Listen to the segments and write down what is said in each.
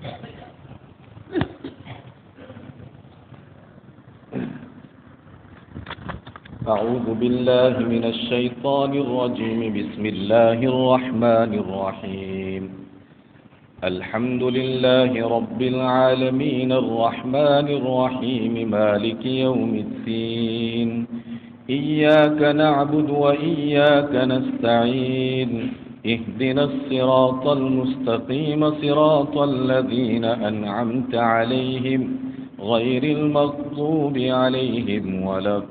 أعوذ بالله من الشيطان الرجيم. بسم الله الرحمن الرحيم. الحمد لله رب العالمين الرحمن الرحيم مالك يوم الدين. إياك نعبد وإياك نستعين. اهدنا الصراط المستقيم صراط الذين أنعمت عليهم غير المغضوب عليهم ولا الضالين.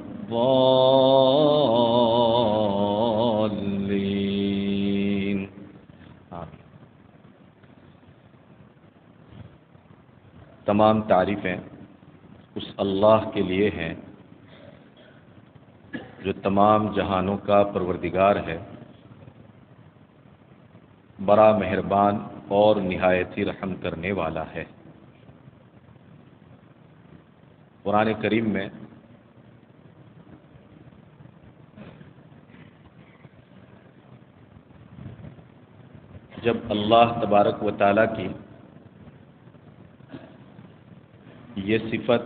تمام تعریفیں اس اللہ کے لیے ہیں جو تمام جہانوں کا پروردگار ہے، بڑا مہربان اور نہایت ہی رحم کرنے والا ہے۔ قرآن کریم میں جب اللہ تبارک و تعالیٰ کی یہ صفت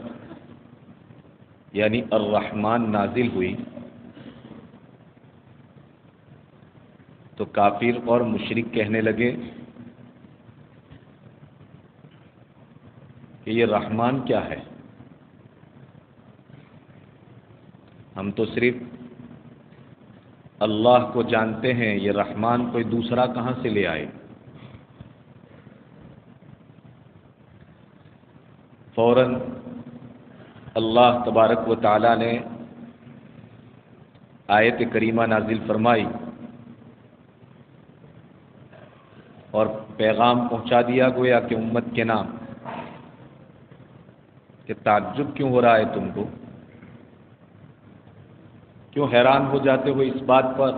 یعنی الرحمن نازل ہوئی تو کافر اور مشرک کہنے لگے کہ یہ رحمان کیا ہے؟ ہم تو صرف اللہ کو جانتے ہیں، یہ رحمان کوئی دوسرا کہاں سے لے آئے؟ فوراً اللہ تبارک و تعالیٰ نے آیت کریمہ نازل فرمائی اور پیغام پہنچا دیا گویا کہ امت کے نام کہ تعجب کیوں ہو رہا ہے تم کو؟ کیوں حیران ہو جاتے ہو اس بات پر؟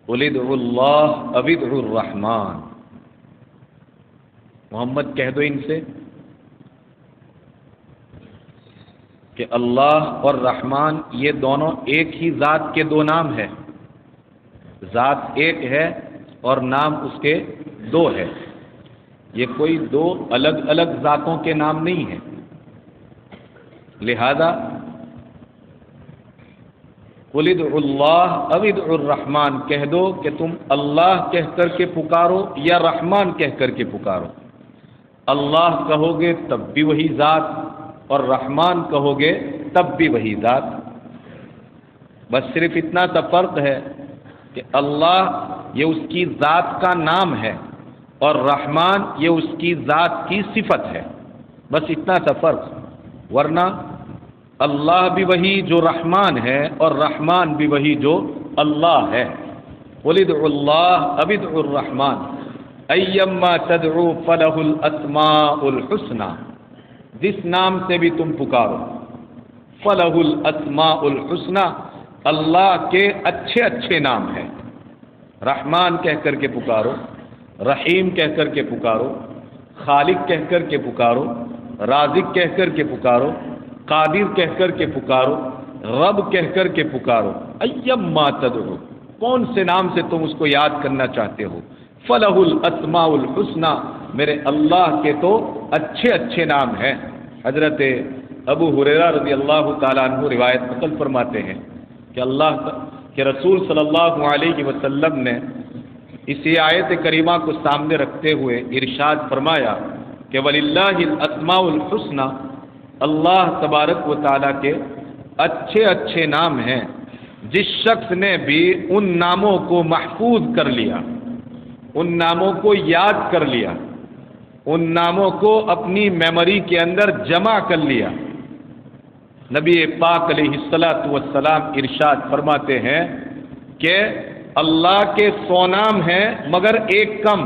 قل ادعوا اللہ او ادعوا الرحمن، محمد کہہ دو ان سے کہ اللہ اور رحمان یہ دونوں ایک ہی ذات کے دو نام ہے، ذات ایک ہے اور نام اس کے دو ہے، یہ کوئی دو الگ الگ ذاتوں کے نام نہیں ہیں۔ لہذا قل ادعوا اللہ او ادعوا الرحمن کہہ دو کہ تم اللہ کہہ کر کے پکارو یا رحمان کہہ کر کے پکارو۔ اللہ کہو گے تب بھی وہی ذات اور رحمان کہو گے تب بھی وہی ذات، بس صرف اتنا سا فرق ہے کہ اللہ یہ اس کی ذات کا نام ہے اور رحمان یہ اس کی ذات کی صفت ہے، بس اتنا سا فرق، ورنہ اللہ بھی وہی جو رحمان ہے اور رحمان بھی وہی جو اللہ ہے۔ قل ادعوا اللہ او ادعوا الرحمن ایما تدعو فلہ الاسماء الحسنی، جس نام سے بھی تم پکارو، فلہ الاسماء الحسنی، اللہ کے اچھے اچھے نام ہیں۔ رحمان کہہ کر کے پکارو، رحیم کہہ کر کے پکارو، خالق کہہ کر کے پکارو، رازق کہہ کر کے پکارو، قادر کہہ کر کے پکارو، رب کہہ کر کے پکارو، ایما تدعو، کون سے نام سے تم اس کو یاد کرنا چاہتے ہو، فلہ الاسماء الحسنی، میرے اللہ کے تو اچھے اچھے نام ہیں۔ حضرت ابو ہریرہ رضی اللہ تعالیٰ عنہ روایت نقل فرماتے ہیں کہ اللہ کے رسول صلی اللہ علیہ وسلم نے اسی آیت کریمہ کو سامنے رکھتے ہوئے ارشاد فرمایا کہ وَلِلَّهِ الْأَسْمَاءُ الْحُسْنَى، اللہ تبارک و تعالیٰ کے اچھے اچھے نام ہیں، جس شخص نے بھی ان ناموں کو محفوظ کر لیا، ان ناموں کو یاد کر لیا، ان ناموں کو اپنی میموری کے اندر جمع کر لیا۔ نبی پاک علیہ الصلاۃ والسلام ارشاد فرماتے ہیں کہ اللہ کے 100 نام ہیں مگر ایک کم،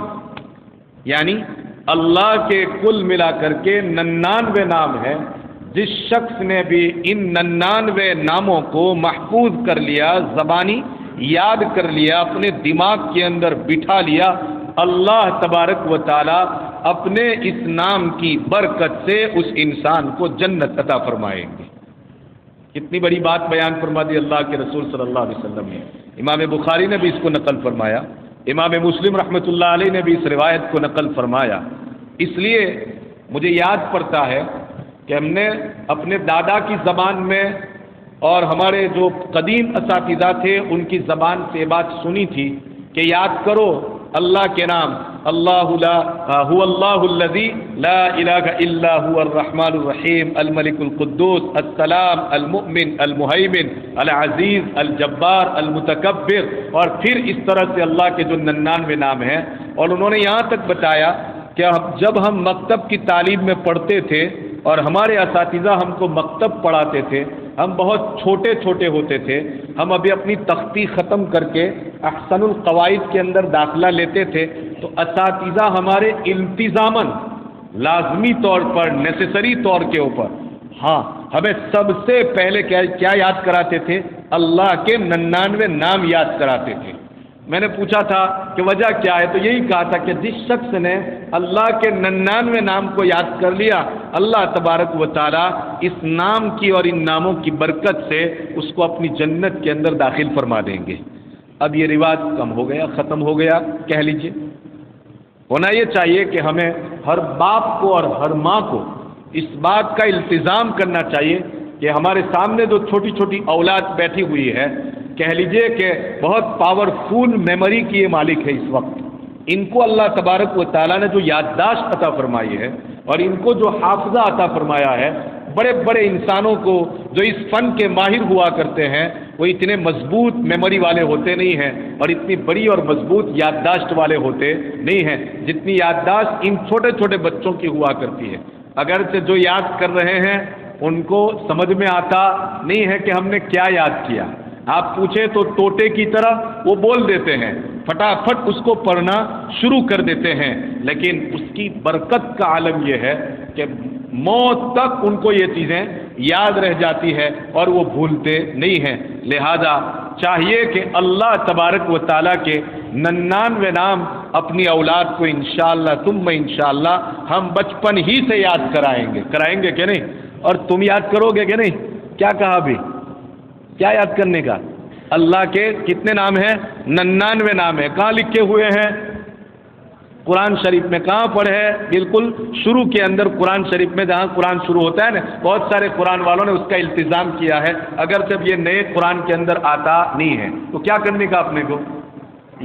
یعنی اللہ کے کل ملا کر کے 99 نام ہیں، جس شخص نے بھی ان 99 ناموں کو محفوظ کر لیا، زبانی یاد کر لیا، اپنے دماغ کے اندر بٹھا لیا، اللہ تبارک و تعالی اپنے اس نام کی برکت سے اس انسان کو جنت عطا فرمائیں گے۔ کتنی بڑی بات بیان فرما دی اللہ کے رسول صلی اللہ علیہ وسلم نے۔ امام بخاری نے بھی اس کو نقل فرمایا امام مسلم رحمۃ اللہ علیہ نے بھی اس روایت کو نقل فرمایا. اس لیے مجھے یاد پڑتا ہے کہ ہم نے اپنے دادا کی زبان میں اور ہمارے جو قدیم اساتذہ تھے ان کی زبان سے یہ بات سنی تھی کہ یاد کرو اللہ کے نام، اللہ هو اللہ الذی لا الہ الا هو الرحمن الرحیم الملک القدوس السلام المؤمن المہیمن العزیز الجبار المتکبر، اور پھر اس طرح سے اللہ کے جو 99 نام ہیں. اور انہوں نے یہاں تک بتایا کہ جب ہم مکتب کی تعلیم میں پڑھتے تھے اور ہمارے اساتذہ ہم کو مکتب پڑھاتے تھے، ہم بہت چھوٹے چھوٹے ہوتے تھے، ہم ابھی اپنی تختی ختم کر کے احسن القواعد کے اندر داخلہ لیتے تھے، تو اساتذہ ہمارے التزاماً لازمی طور پر نیسیسری طور کے اوپر ہمیں سب سے پہلے کیا یاد کراتے تھے؟ اللہ کے 99 نام یاد کراتے تھے. میں نے پوچھا تھا کہ وجہ کیا ہے، تو یہی کہا تھا کہ جس شخص نے اللہ کے 99 نام کو یاد کر لیا، اللہ تبارک و تعالیٰ اس نام کی اور ان ناموں کی برکت سے اس کو اپنی جنت کے اندر داخل فرما دیں گے. اب یہ رواج کم ہو گیا، ختم ہو گیا کہہ لیجئے. ہونا یہ چاہیے کہ ہمیں ہر باپ کو اور ہر ماں کو اس بات کا التزام کرنا چاہیے کہ ہمارے سامنے جو چھوٹی چھوٹی اولاد بیٹھی ہوئی ہے، کہہ لیجئے کہ بہت پاورفل میموری کی یہ مالک ہے اس وقت. ان کو اللہ تبارک و تعالیٰ نے جو یادداشت عطا فرمائی ہے اور ان کو جو حافظہ عطا فرمایا ہے، بڑے بڑے انسانوں کو جو اس فن کے ماہر ہوا کرتے ہیں وہ اتنے مضبوط میموری والے ہوتے نہیں ہیں اور اتنی بڑی اور مضبوط یادداشت والے ہوتے نہیں ہیں جتنی یادداشت ان چھوٹے چھوٹے بچوں کی ہوا کرتی ہے. اگرچہ جو یاد کر رہے ہیں ان کو سمجھ میں آتا نہیں ہے کہ ہم نے کیا یاد کیا. آپ پوچھیں تو طوطے کی طرح وہ بول دیتے ہیں، فٹافٹ اس کو پڑھنا شروع کر دیتے ہیں، لیکن اس کی برکت کا عالم یہ ہے کہ موت تک ان کو یہ چیزیں یاد رہ جاتی ہے اور وہ بھولتے نہیں ہیں. لہذا چاہیے کہ اللہ تبارک و تعالیٰ کے 99 نام اپنی اولاد کو انشاءاللہ ثم انشاءاللہ ہم بچپن ہی سے یاد کرائیں گے کہ نہیں؟ اور تم یاد کرو گے کہ نہیں؟ کیا کہا ابھی؟ کیا یاد کرنے کا؟ اللہ کے کتنے نام ہیں؟ 99 نام ہیں. کہاں لکھے ہوئے ہیں؟ قرآن شریف میں. کہاں پڑھے ہے؟ بالکل شروع کے اندر قرآن شریف میں، جہاں قرآن شروع ہوتا ہے نا، بہت سارے قرآن والوں نے اس کا التزام کیا ہے. اگر جب یہ نئے قرآن کے اندر آتا نہیں ہے تو کیا کرنے کا؟ اپنے کو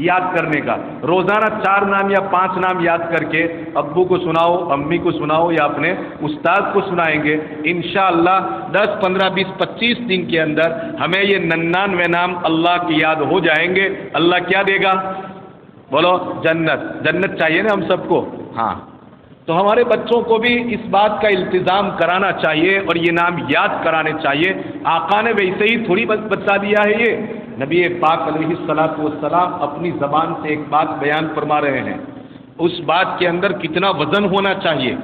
یاد کرنے کا. روزانہ 4 نام یا 5 نام یاد کر کے ابو کو سناؤ، امی کو سناؤ یا اپنے استاد کو سنائیں گے، انشاءاللہ 10 15 20 25 دن کے اندر ہمیں یہ 99 نام اللہ کی یاد ہو جائیں گے. اللہ کیا دے گا؟ بولو جنت چاہیے نا ہم سب کو. ہاں، تو ہمارے بچوں کو بھی اس بات کا التزام کرانا چاہیے اور یہ نام یاد کرانے چاہیے. آقا نے ویسے ہی تھوڑی بتا دیا ہے. یہ نبی پاک علیہ الصلوۃ والسلام اپنی زبان سے ایک بات بیان فرما رہے ہیں، اس بات کے اندر کتنا وزن ہونا چاہیے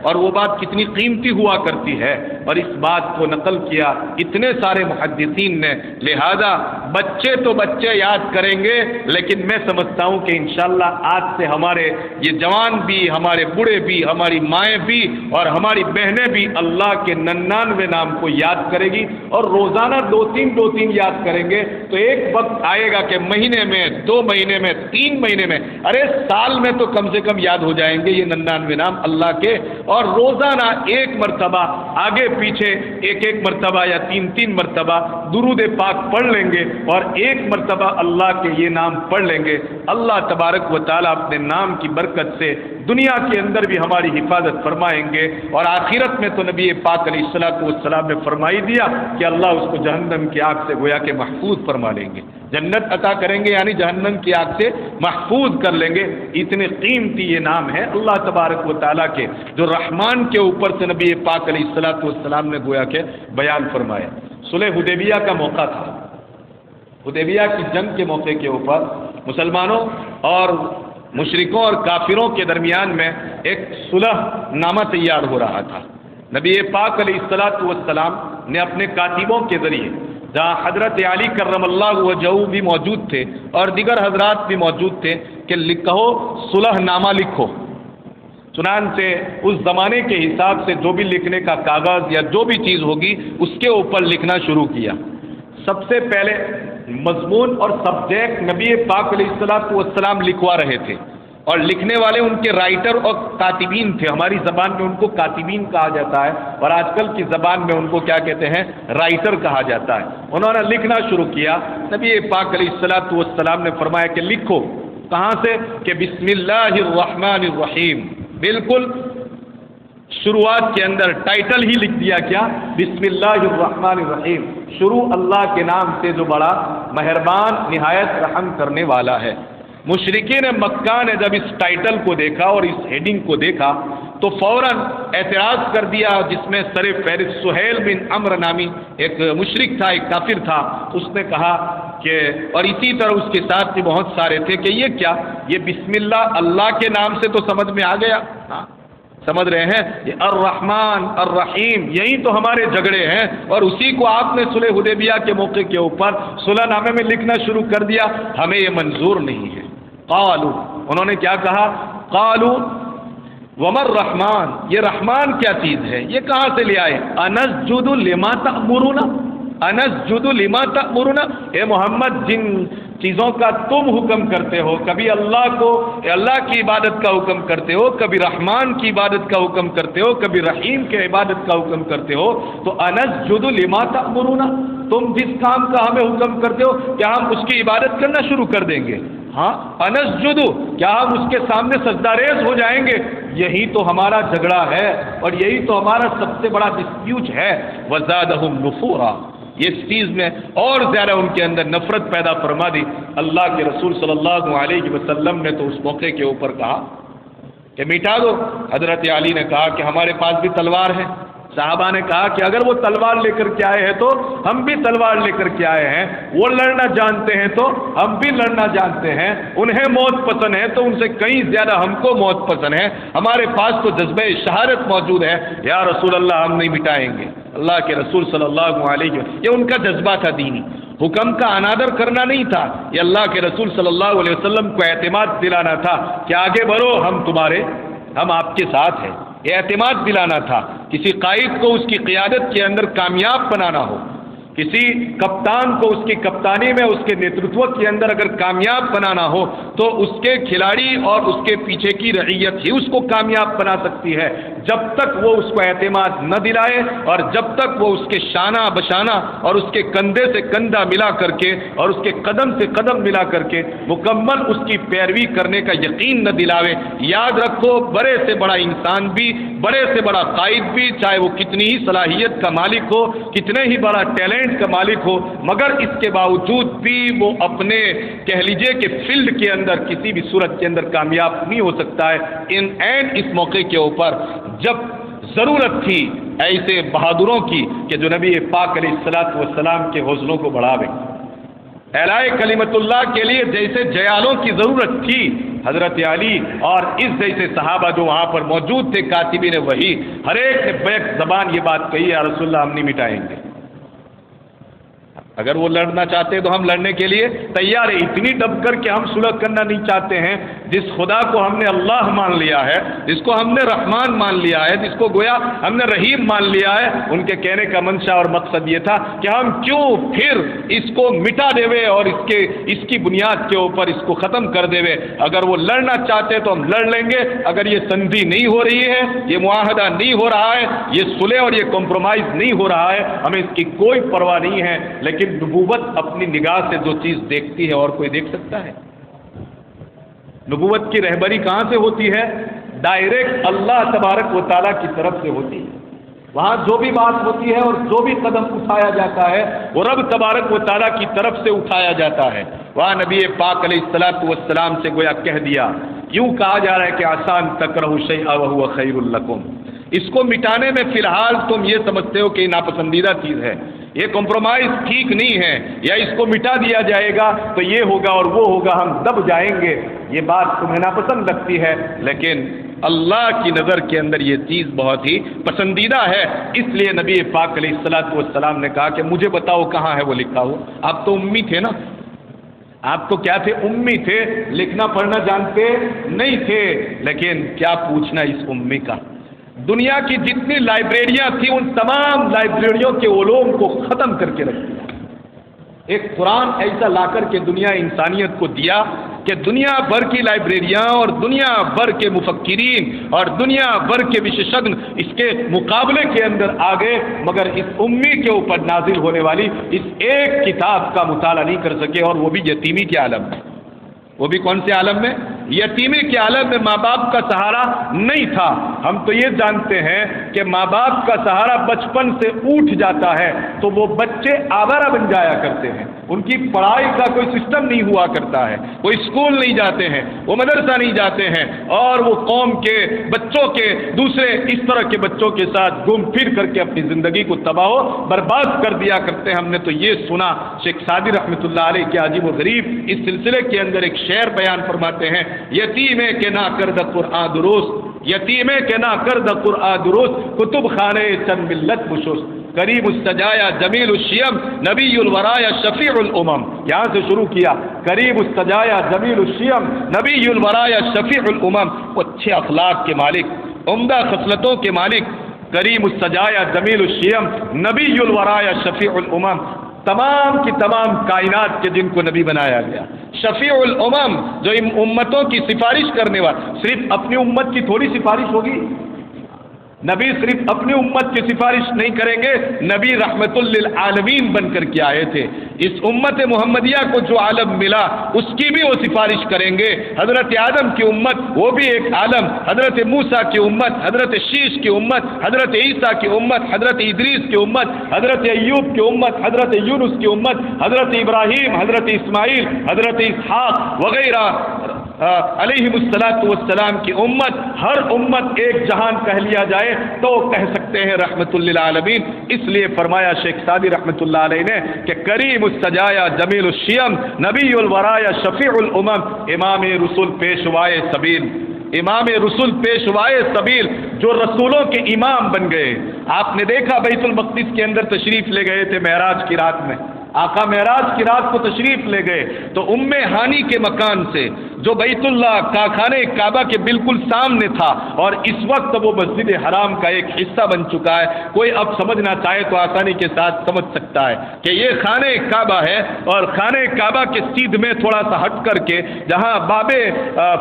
اور وہ بات کتنی قیمتی ہوا کرتی ہے، اور اس بات کو نقل کیا اتنے سارے محدثین نے. لہذا بچے تو بچے یاد کریں گے، لیکن میں سمجھتا ہوں کہ انشاءاللہ آج سے ہمارے یہ جوان بھی، ہمارے بوڑھے بھی، ہماری مائیں بھی اور ہماری بہنیں بھی اللہ کے 99 نام کو یاد کرے گی، اور روزانہ 2-3 یاد کریں گے تو ایک وقت آئے گا کہ مہینے میں، 2 مہینے میں، 3 مہینے میں، ارے سال میں تو کم سے کم یاد ہو جائیں گے یہ 99 نام اللہ کے. اور روزانہ ایک مرتبہ آگے پیچھے ایک مرتبہ یا 3 مرتبہ درود پاک پڑھ لیں گے اور ایک مرتبہ اللہ کے یہ نام پڑھ لیں گے. اللہ تبارک و تعالیٰ اپنے نام کی برکت سے دنیا کے اندر بھی ہماری حفاظت فرمائیں گے، اور آخرت میں تو نبی پاک علیہ الصلوۃ والسلام نے فرمائی دیا کہ اللہ اس کو جہنم کی آگ سے گویا کہ محفوظ فرما لیں گے. جنت عطا کریں گے، یعنی جہنم کی آگ سے محفوظ کر لیں گے. اتنے قیمتی یہ نام ہے اللہ تبارک و تعالیٰ کے، جو رحمان کے اوپر سے نبی پاک علیہ الصلوۃ والسلام نے گویا کہ بیان فرمایا. صلح حدیبیہ کا موقع تھا. حدیبیہ کی جنگ کے موقع کے اوپر مسلمانوں اور مشرکوں اور کافروں کے درمیان میں ایک صلح نامہ تیار ہو رہا تھا. نبی پاک علیہ الصلوۃ والسلام نے اپنے کاتبوں کے ذریعے، جہاں حضرت علی کرم اللہ وجہہ بھی موجود تھے اور دیگر حضرات بھی موجود تھے، کہ کہو صلح نامہ لکھو. چنانچہ اس زمانے کے حساب سے جو بھی لکھنے کا کاغذ یا جو بھی چیز ہوگی اس کے اوپر لکھنا شروع کیا. سب سے پہلے مضمون اور سبجیکٹ نبی پاک علیہ الصلوۃ والسلام لکھوا رہے تھے، اور لکھنے والے ان کے رائٹر اور کاتبین تھے. ہماری زبان میں ان کو کاتبین کہا جاتا ہے، اور آج کل کی زبان میں ان کو کیا کہتے ہیں؟ رائٹر کہا جاتا ہے. انہوں نے لکھنا شروع کیا. نبی پاک علیہ الصلوۃ والسلام نے فرمایا کہ لکھو. کہاں سے؟ کہ بسم اللہ الرحمن الرحیم. بالکل شروعات کے اندر ٹائٹل ہی لکھ دیا. کیا؟ بسم اللہ الرحمن الرحیم. شروع اللہ کے نام سے جو بڑا مہربان نہایت رحم کرنے والا ہے. مشرکین مکہ نے جب اس ٹائٹل کو دیکھا اور اس ہیڈنگ کو دیکھا تو فوراً اعتراض کر دیا، جس میں سر فہرست سہیل بن عمرو نامی ایک مشرک تھا، ایک کافر تھا. اس نے کہا کہ، اور اسی طرح اس کے ساتھ بھی بہت سارے تھے، کہ یہ کیا؟ یہ بسم اللہ اللہ کے نام سے تو سمجھ میں آ گیا. ہاں سمجھ رہے ہیں؟ یہ الرحمن الرحیم یہی تو ہمارے جھگڑے ہیں، اور اسی کو آپ نے صلح حدیبیہ کے موقع کے اوپر صلح نامے میں لکھنا شروع کر دیا. ہمیں یہ منظور نہیں ہے. قالوا، انہوں نے کیا کہا؟ قالوا وما الرحمن، یہ رحمان کیا چیز ہے؟ یہ کہاں سے لے آئے؟ انسجد لما تأمرنا، انسجد لما تأمرنا. اے محمد، جن چیزوں کا تم حکم کرتے ہو، کبھی اللہ کو، اللہ کی عبادت کا حکم کرتے ہو، کبھی رحمان کی عبادت کا حکم کرتے ہو، کبھی رحیم کی عبادت کا حکم کرتے ہو، تو انسجد لما تأمرنا، تم جس کام کا ہمیں حکم کرتے ہو کیا ہم اس کی عبادت کرنا شروع کر دیں گے؟ ہاں، انسجد، کیا ہم اس کے سامنے سجدہ ریز ہو جائیں گے؟ یہی تو ہمارا جھگڑا ہے، اور یہی تو ہمارا سب سے بڑا ڈسپیوٹ ہے. وزادہم نفورا، یہ اس چیز میں اور زیادہ ان کے اندر نفرت پیدا فرما دی. اللہ کے رسول صلی اللہ علیہ وسلم نے تو اس موقع کے اوپر کہا کہ مٹا دو. حضرت علی نے کہا کہ ہمارے پاس بھی تلوار ہے. صحابہ نے کہا کہ اگر وہ تلوار لے کر کے آئے ہیں تو ہم بھی تلوار لے کر کے آئے ہیں. وہ لڑنا جانتے ہیں تو ہم بھی لڑنا جانتے ہیں. انہیں موت پسند ہے تو ان سے کہیں زیادہ ہم کو موت پسند ہے. ہمارے پاس تو جذبہ شہادت موجود ہے. یا رسول اللہ، ہم نہیں مٹائیں گے. اللہ کے رسول صلی اللہ علیہ وسلم، یہ ان کا جذبہ تھا دینی. حکم کا انادر کرنا نہیں تھا، یہ اللہ کے رسول صلی اللہ علیہ وسلم کو اعتماد دلانا تھا کہ آگے بڑھو، ہم آپ کے ساتھ ہیں. یہ اعتماد دلانا تھا. کسی قائد کو اس کی قیادت کے اندر کامیاب بنانا ہو، کسی کپتان کو اس کی کپتانی میں، اس کے نیترتو کے اندر اگر کامیاب بنانا ہو تو اس کے کھلاڑی اور اس کے پیچھے کی رعیت ہی اس کو کامیاب بنا سکتی ہے. جب تک وہ اس کو اعتماد نہ دلائے، اور جب تک وہ اس کے شانہ بشانہ اور اس کے کندھے سے کندھا ملا کر کے اور اس کے قدم سے قدم ملا کر کے مکمل اس کی پیروی کرنے کا یقین نہ دلاوے. یاد رکھو، بڑے سے بڑا انسان بھی، بڑے سے بڑا قائد بھی، چاہے وہ کتنی ہی صلاحیت کا مالک ہو، کتنے ہی بڑا ٹیلنٹ کا مالک ہو، مگر اس کے باوجود بھی وہ اپنے کہہ لیجئے کہ فیلڈ کے اندر کسی بھی صورت کے اندر کامیاب نہیں ہو سکتا ہے. اس موقع کے اوپر جب ضرورت تھی ایسے بہادروں کی کہ جو نبی پاک علیہ الصلوۃ والسلام کے حوصلوں کو بڑھاوے، اعلاء کلمت اللہ کے لیے جیسے جیالوں کی ضرورت تھی، حضرت علی اور اس جیسے صحابہ جو وہاں پر موجود تھے، کاتبین وحی، ہر ایک نے بیک زبان یہ بات کہی، یا رسول اللہ، ہم نہیں مٹائیں گے. اگر وہ لڑنا چاہتے ہیں تو ہم لڑنے کے لیے تیار ہیں. اتنی دب کر کے ہم صلح کرنا نہیں چاہتے ہیں. جس خدا کو ہم نے اللہ مان لیا ہے، جس کو ہم نے رحمان مان لیا ہے، جس کو گویا ہم نے رحیم مان لیا ہے، ان کے کہنے کا منشا اور مقصد یہ تھا کہ ہم کیوں پھر اس کو مٹا دیوے اور اس کی بنیاد کے اوپر اس کو ختم کر دیوے. اگر وہ لڑنا چاہتے تو ہم لڑ لیں گے. اگر یہ سندھی نہیں ہو رہی ہے، یہ معاہدہ نہیں ہو رہا ہے، یہ صلح اور یہ کمپرومائز نہیں ہو رہا ہے، ہمیں اس کی کوئی پرواہ نہیں ہے. لیکن نبوت اپنی نگاہ سے جو چیز دیکھتی ہے اور کوئی دیکھ سکتا ہے؟ نبوت کی رہبری کہاں سے ہوتی ہے؟ ڈائریکٹ اللہ تبارک و تعالیٰ کی طرف سے ہوتی ہے. وہاں جو بھی بات ہوتی ہے اور جو بھی قدم اٹھایا جاتا ہے وہ رب تبارک و تعالیٰ کی طرف سے اٹھایا جاتا ہے. وہاں نبی پاک علیہ الصلوۃ والسلام سے گویا کہہ دیا، یوں کہا جا رہا ہے کہ آسان تکرہوا شیئا وہو خیر لکم. اس کو مٹانے میں فی الحال تم یہ سمجھتے ہو کہ یہ ناپسندیدہ چیز ہے، یہ کمپرومائز ٹھیک نہیں ہے، یا اس کو مٹا دیا جائے گا تو یہ ہوگا اور وہ ہوگا، ہم دب جائیں گے. یہ بات تمہیں ناپسند لگتی ہے، لیکن اللہ کی نظر کے اندر یہ چیز بہت ہی پسندیدہ ہے. اس لیے نبی پاک علیہ الصلوۃ والسلام نے کہا کہ مجھے بتاؤ کہاں ہے وہ لکھا ہو. آپ تو امی تھے نا، آپ تو کیا تھے؟ امی تھے. لکھنا پڑھنا جانتے نہیں تھے، لیکن کیا پوچھنا اس امی کا. دنیا کی جتنی لائبریریاں تھیں ان تمام لائبریریوں کے علوم کو ختم کر کے رکھ دیا. ایک قرآن ایسا لا کر کے دنیا انسانیت کو دیا کہ دنیا بھر کی لائبریریاں اور دنیا بھر کے مفکرین اور دنیا بھر کے وشیشجن اس کے مقابلے کے اندر آ گئے، مگر اس امی کے اوپر نازل ہونے والی اس ایک کتاب کا مطالعہ نہیں کر سکے، اور وہ بھی یتیمی کے عالم میں۔ وہ بھی کون سے عالم میں؟ یتیمی کے عالم میں۔ ماں باپ کا سہارا نہیں تھا۔ ہم تو یہ جانتے ہیں کہ ماں باپ کا سہارا بچپن سے اٹھ جاتا ہے تو وہ بچے آوارہ بن جایا کرتے ہیں، ان کی پڑھائی کا کوئی سسٹم نہیں ہوا کرتا ہے، وہ اسکول نہیں جاتے ہیں، وہ مدرسہ نہیں جاتے ہیں، اور وہ قوم کے بچوں کے دوسرے اس طرح کے بچوں کے ساتھ گھوم پھر کر کے اپنی زندگی کو تباہ و برباد کر دیا کرتے ہیں۔ ہم نے تو یہ سنا، شیخ سعدی رحمۃ اللہ علیہ کے عجیب و غریب اس سلسلے کے اندر ایک شعر بیان فرماتے ہیں، یتیمے کے نہ کرد قرآن درست، یتیمے کے نہ کرد قرآن درست، کتب خانے چند ملت بشست، قریب السجایا جمیل الشیم نبی الورایا شفیع الامم۔ یہاں سے شروع کیا، قریب السجایا جمیل الشیم نبی الورایا شفیع الامم، اچھے اخلاق کے مالک، عمدہ خصلتوں کے مالک، کریم السجایا جمیل الشیم نبی الورایا شفیع الامم، تمام کی تمام کائنات کے جن کو نبی بنایا گیا، شفیع الامم جو ان امتوں کی سفارش کرنے والا۔ صرف اپنی امت کی تھوڑی سفارش ہوگی، نبی صرف اپنی امت کی سفارش نہیں کریں گے، نبی رحمت للعالمین بن کر کے آئے تھے۔ اس امت محمدیہ کو جو عالم ملا اس کی بھی وہ سفارش کریں گے۔ حضرت آدم کی امت وہ بھی ایک عالم، حضرت موسیٰ کی امت، حضرت شیش کی امت، حضرت عیسیٰ کی امت، حضرت ادریس کی امت، حضرت ایوب کی امت، حضرت یونس کی امت، حضرت ابراہیم، حضرت اسماعیل، حضرت اسحاق وغیرہ علیہم الصلاۃ والسلام کی امت۔ ہر امت ایک جہان کہہ لیا جائے تو کہہ سکتے ہیں رحمت للعالمین۔ اس لیے فرمایا شیخ سعدی رحمت اللہ علیہ نے کہ کریم السجایا جمیل الشیم نبی الورایا شفیع الامم، امام رسول پیشوائے سبیل، امام رسول پیشوائے سبیل، جو رسولوں کے امام بن گئے۔ آپ نے دیکھا بیت المقدس کے اندر تشریف لے گئے تھے معراج کی رات میں، آقا معراج کی رات کو تشریف لے گئے تو ام ہانی کے مکان سے جو بیت اللہ کا خانہ کعبہ کے بالکل سامنے تھا، اور اس وقت وہ مسجد حرام کا ایک حصہ بن چکا ہے، کوئی اب سمجھنا چاہے تو آسانی کے ساتھ سمجھ سکتا ہے کہ یہ خانہ کعبہ ہے، اور خانہ کعبہ کے سیدھ میں تھوڑا سا ہٹ کر کے جہاں باب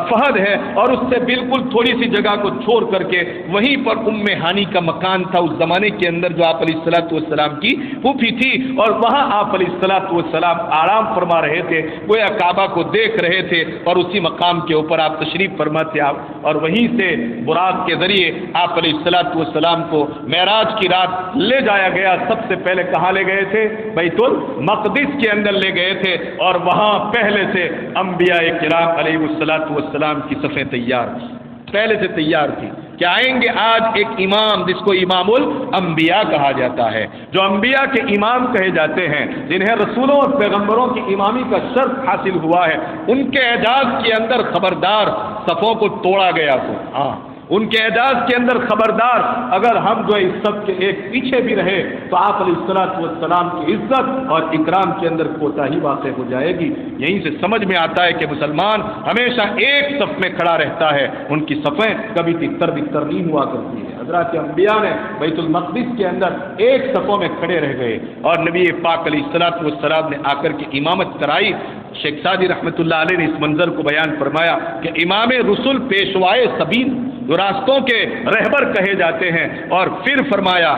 فہد ہے، اور اس سے بالکل تھوڑی سی جگہ کو چھوڑ کر کے وہیں پر ام ہانی کا مکان تھا اس زمانے کے اندر، جو آپ علیہ الصلوۃ والسلام کی پھوپھی تھی، اور وہاں آپ علیہ الصلوۃ والسلام آرام فرما رہے تھے، گویا کعبہ کو دیکھ رہے تھے، اور اسی مقام کے اوپر آپ تشریف فرما تھے، اور وہیں سے براق کے ذریعے آپ علیہ الصلوۃ والسلام کو معراج کی رات لے جایا گیا۔ سب سے پہلے کہاں لے گئے تھے؟ بیت المقدس کے اندر لے گئے تھے، اور وہاں پہلے سے انبیاء کرام علیہ الصلوۃ والسلام کی صفیں تیار تھی، پہلے سے تیار تھی کہ آئیں گے آج ایک امام جس کو امام الانبیاء کہا جاتا ہے، جو انبیاء کے امام کہے جاتے ہیں، جنہیں رسولوں اور پیغمبروں کی امامی کا شرف حاصل ہوا ہے، ان کے اعجاز کے اندر خبردار صفوں کو توڑا گیا تو ہاں، ان کے اعجاز کے اندر خبردار اگر ہم جو اس سب کے ایک پیچھے بھی رہے تو آپ علیہ الصلوۃ والسلام کی عزت اور اکرام کے اندر کوتاہی واقع ہو جائے گی۔ یہیں سے سمجھ میں آتا ہے کہ مسلمان ہمیشہ ایک صف میں کھڑا رہتا ہے، ان کی صفیں کبھی تتر بتر نہیں ہوا کرتی ہے۔ حضرات انبیاء نے بیت المقدس کے اندر ایک صفوں میں کھڑے رہ گئے، اور نبی پاک علیہ الصلوۃ والسلام نے آ کر کے امامت کرائی۔ شیخ سعدی رحمۃ اللہ علیہ نے اس منظر کو بیان فرمایا کہ امام رسول پیشوائے سبیل، جو راستوں کے رہبر کہے جاتے ہیں، اور پھر فرمایا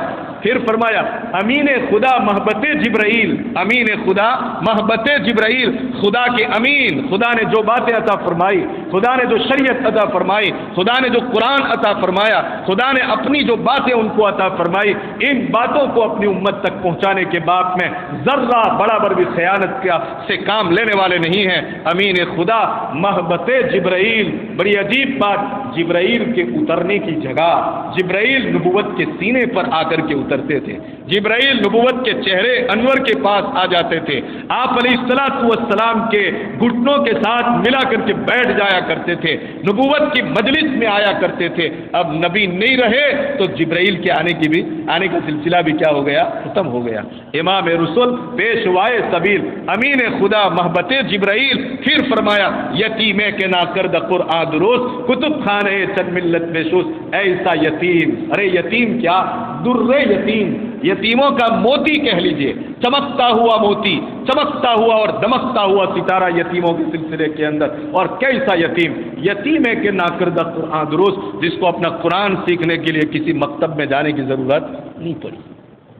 امین خدا محبت جبرائیل، امین خدا محبت جبرائیل، خدا کے امین، خدا نے جو باتیں عطا فرمائی، خدا نے جو شریعت عطا فرمائی، خدا نے جو قرآن عطا فرمایا، خدا نے اپنی جو باتیں ان کو عطا فرمائی، ان باتوں کو اپنی امت تک پہنچانے کے باب میں ذرہ برابر بھی خیانت سے کام لینے والے نہیں ہیں۔ امین خدا محبت جبرائیل، بڑی عجیب بات، جبرائیل کے اترنے کی جگہ، جبرائیل نبوت کے سینے پر آ کر کے اترتے تھے، جبرائیل نبوت کے چہرے انور کے پاس آ جاتے تھے، آپ علیہ الصلوۃ والسلام کے گھٹنوں کے ساتھ ملا کر کے بیٹھ جایا کرتے تھے، نبوت کی مجلس میں آیا کرتے تھے۔ اب نبی نہیں رہے تو جبرائیل کے آنے کا سلسلہ بھی کیا ہو گیا؟ ختم ہو گیا۔ امام رسول پیشوائے سبیل، امین خدا محبت جبرائیل، پھر فرمایا یتیمے کے نا کرد قرآن درست، کتب خانے چند ملت بے شوز، ایسا یتیم، ارے یتیم کیا، در یتیم، یتیموں کا موتی کہہ لیجئے، چمکتا ہوا موتی، چمکتا ہوا اور دمکتا ہوا ستارہ یتیموں کے سلسلے کے اندر. اور کیسا یتیم؟ یتیم ہے کہ ناکردہ قرآن دروس، جس کو اپنا قرآن سیکھنے کے لیے کسی مکتب میں جانے کی ضرورت نہیں پڑی،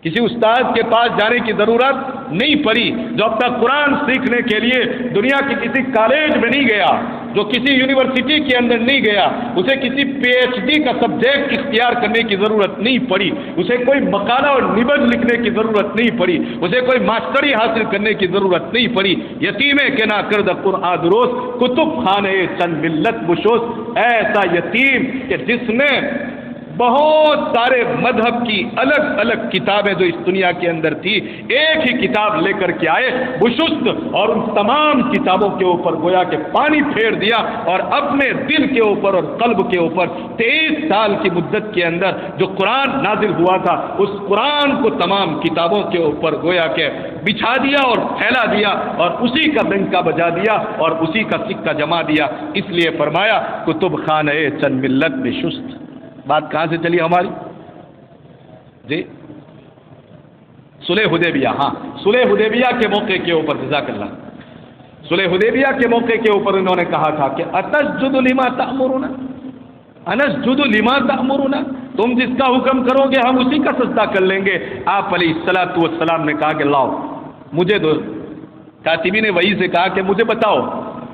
کسی استاد کے پاس جانے کی ضرورت نہیں پڑی، جو اپنا قرآن سیکھنے کے لیے دنیا کے کسی کالج میں نہیں گیا، جو کسی یونیورسٹی کے اندر نہیں گیا، اسے کسی پی ایچ ڈی کا سبجیکٹ اختیار کرنے کی ضرورت نہیں پڑی، اسے کوئی مقالہ اور نبذ لکھنے کی ضرورت نہیں پڑی، اسے کوئی ماسٹری حاصل کرنے کی ضرورت نہیں پڑی. یتیم کے نا کردہ قرآن دروس، کتب خانے چند ملت بشوس، ایسا یتیم کہ جس نے بہت سارے مذہب کی الگ الگ کتابیں جو اس دنیا کے اندر تھی ایک ہی کتاب لے کر کے آئے بشست، اور ان تمام کتابوں کے اوپر گویا کہ پانی پھیر دیا، اور اپنے دل کے اوپر اور قلب کے اوپر 23 سال کی مدت کے اندر جو قرآن نازل ہوا تھا اس قرآن کو تمام کتابوں کے اوپر گویا کہ بچھا دیا اور پھیلا دیا، اور اسی کا ڈنکا بجا دیا اور اسی کا سکہ جما دیا. اس لیے فرمایا کتب خانہ چند ملت بشست. بات کہاں سے چلی ہماری؟ جی صلح حدیبیہ. ہاں، صلح حدیبیہ کے موقع کے اوپر، جزاک اللہ، صلح حدیبیہ کے موقع کے اوپر انہوں نے کہا تھا کہ اتسجد لما تأمرنا، انسجد لما تأمرنا، تم جس کا حکم کرو گے ہم اسی کا سجدہ کر لیں گے. آپ علیہ الصلوۃ والسلام نے کہا کہ لاؤ مجھے دو. کاتبین وحی سے کہا کہ مجھے بتاؤ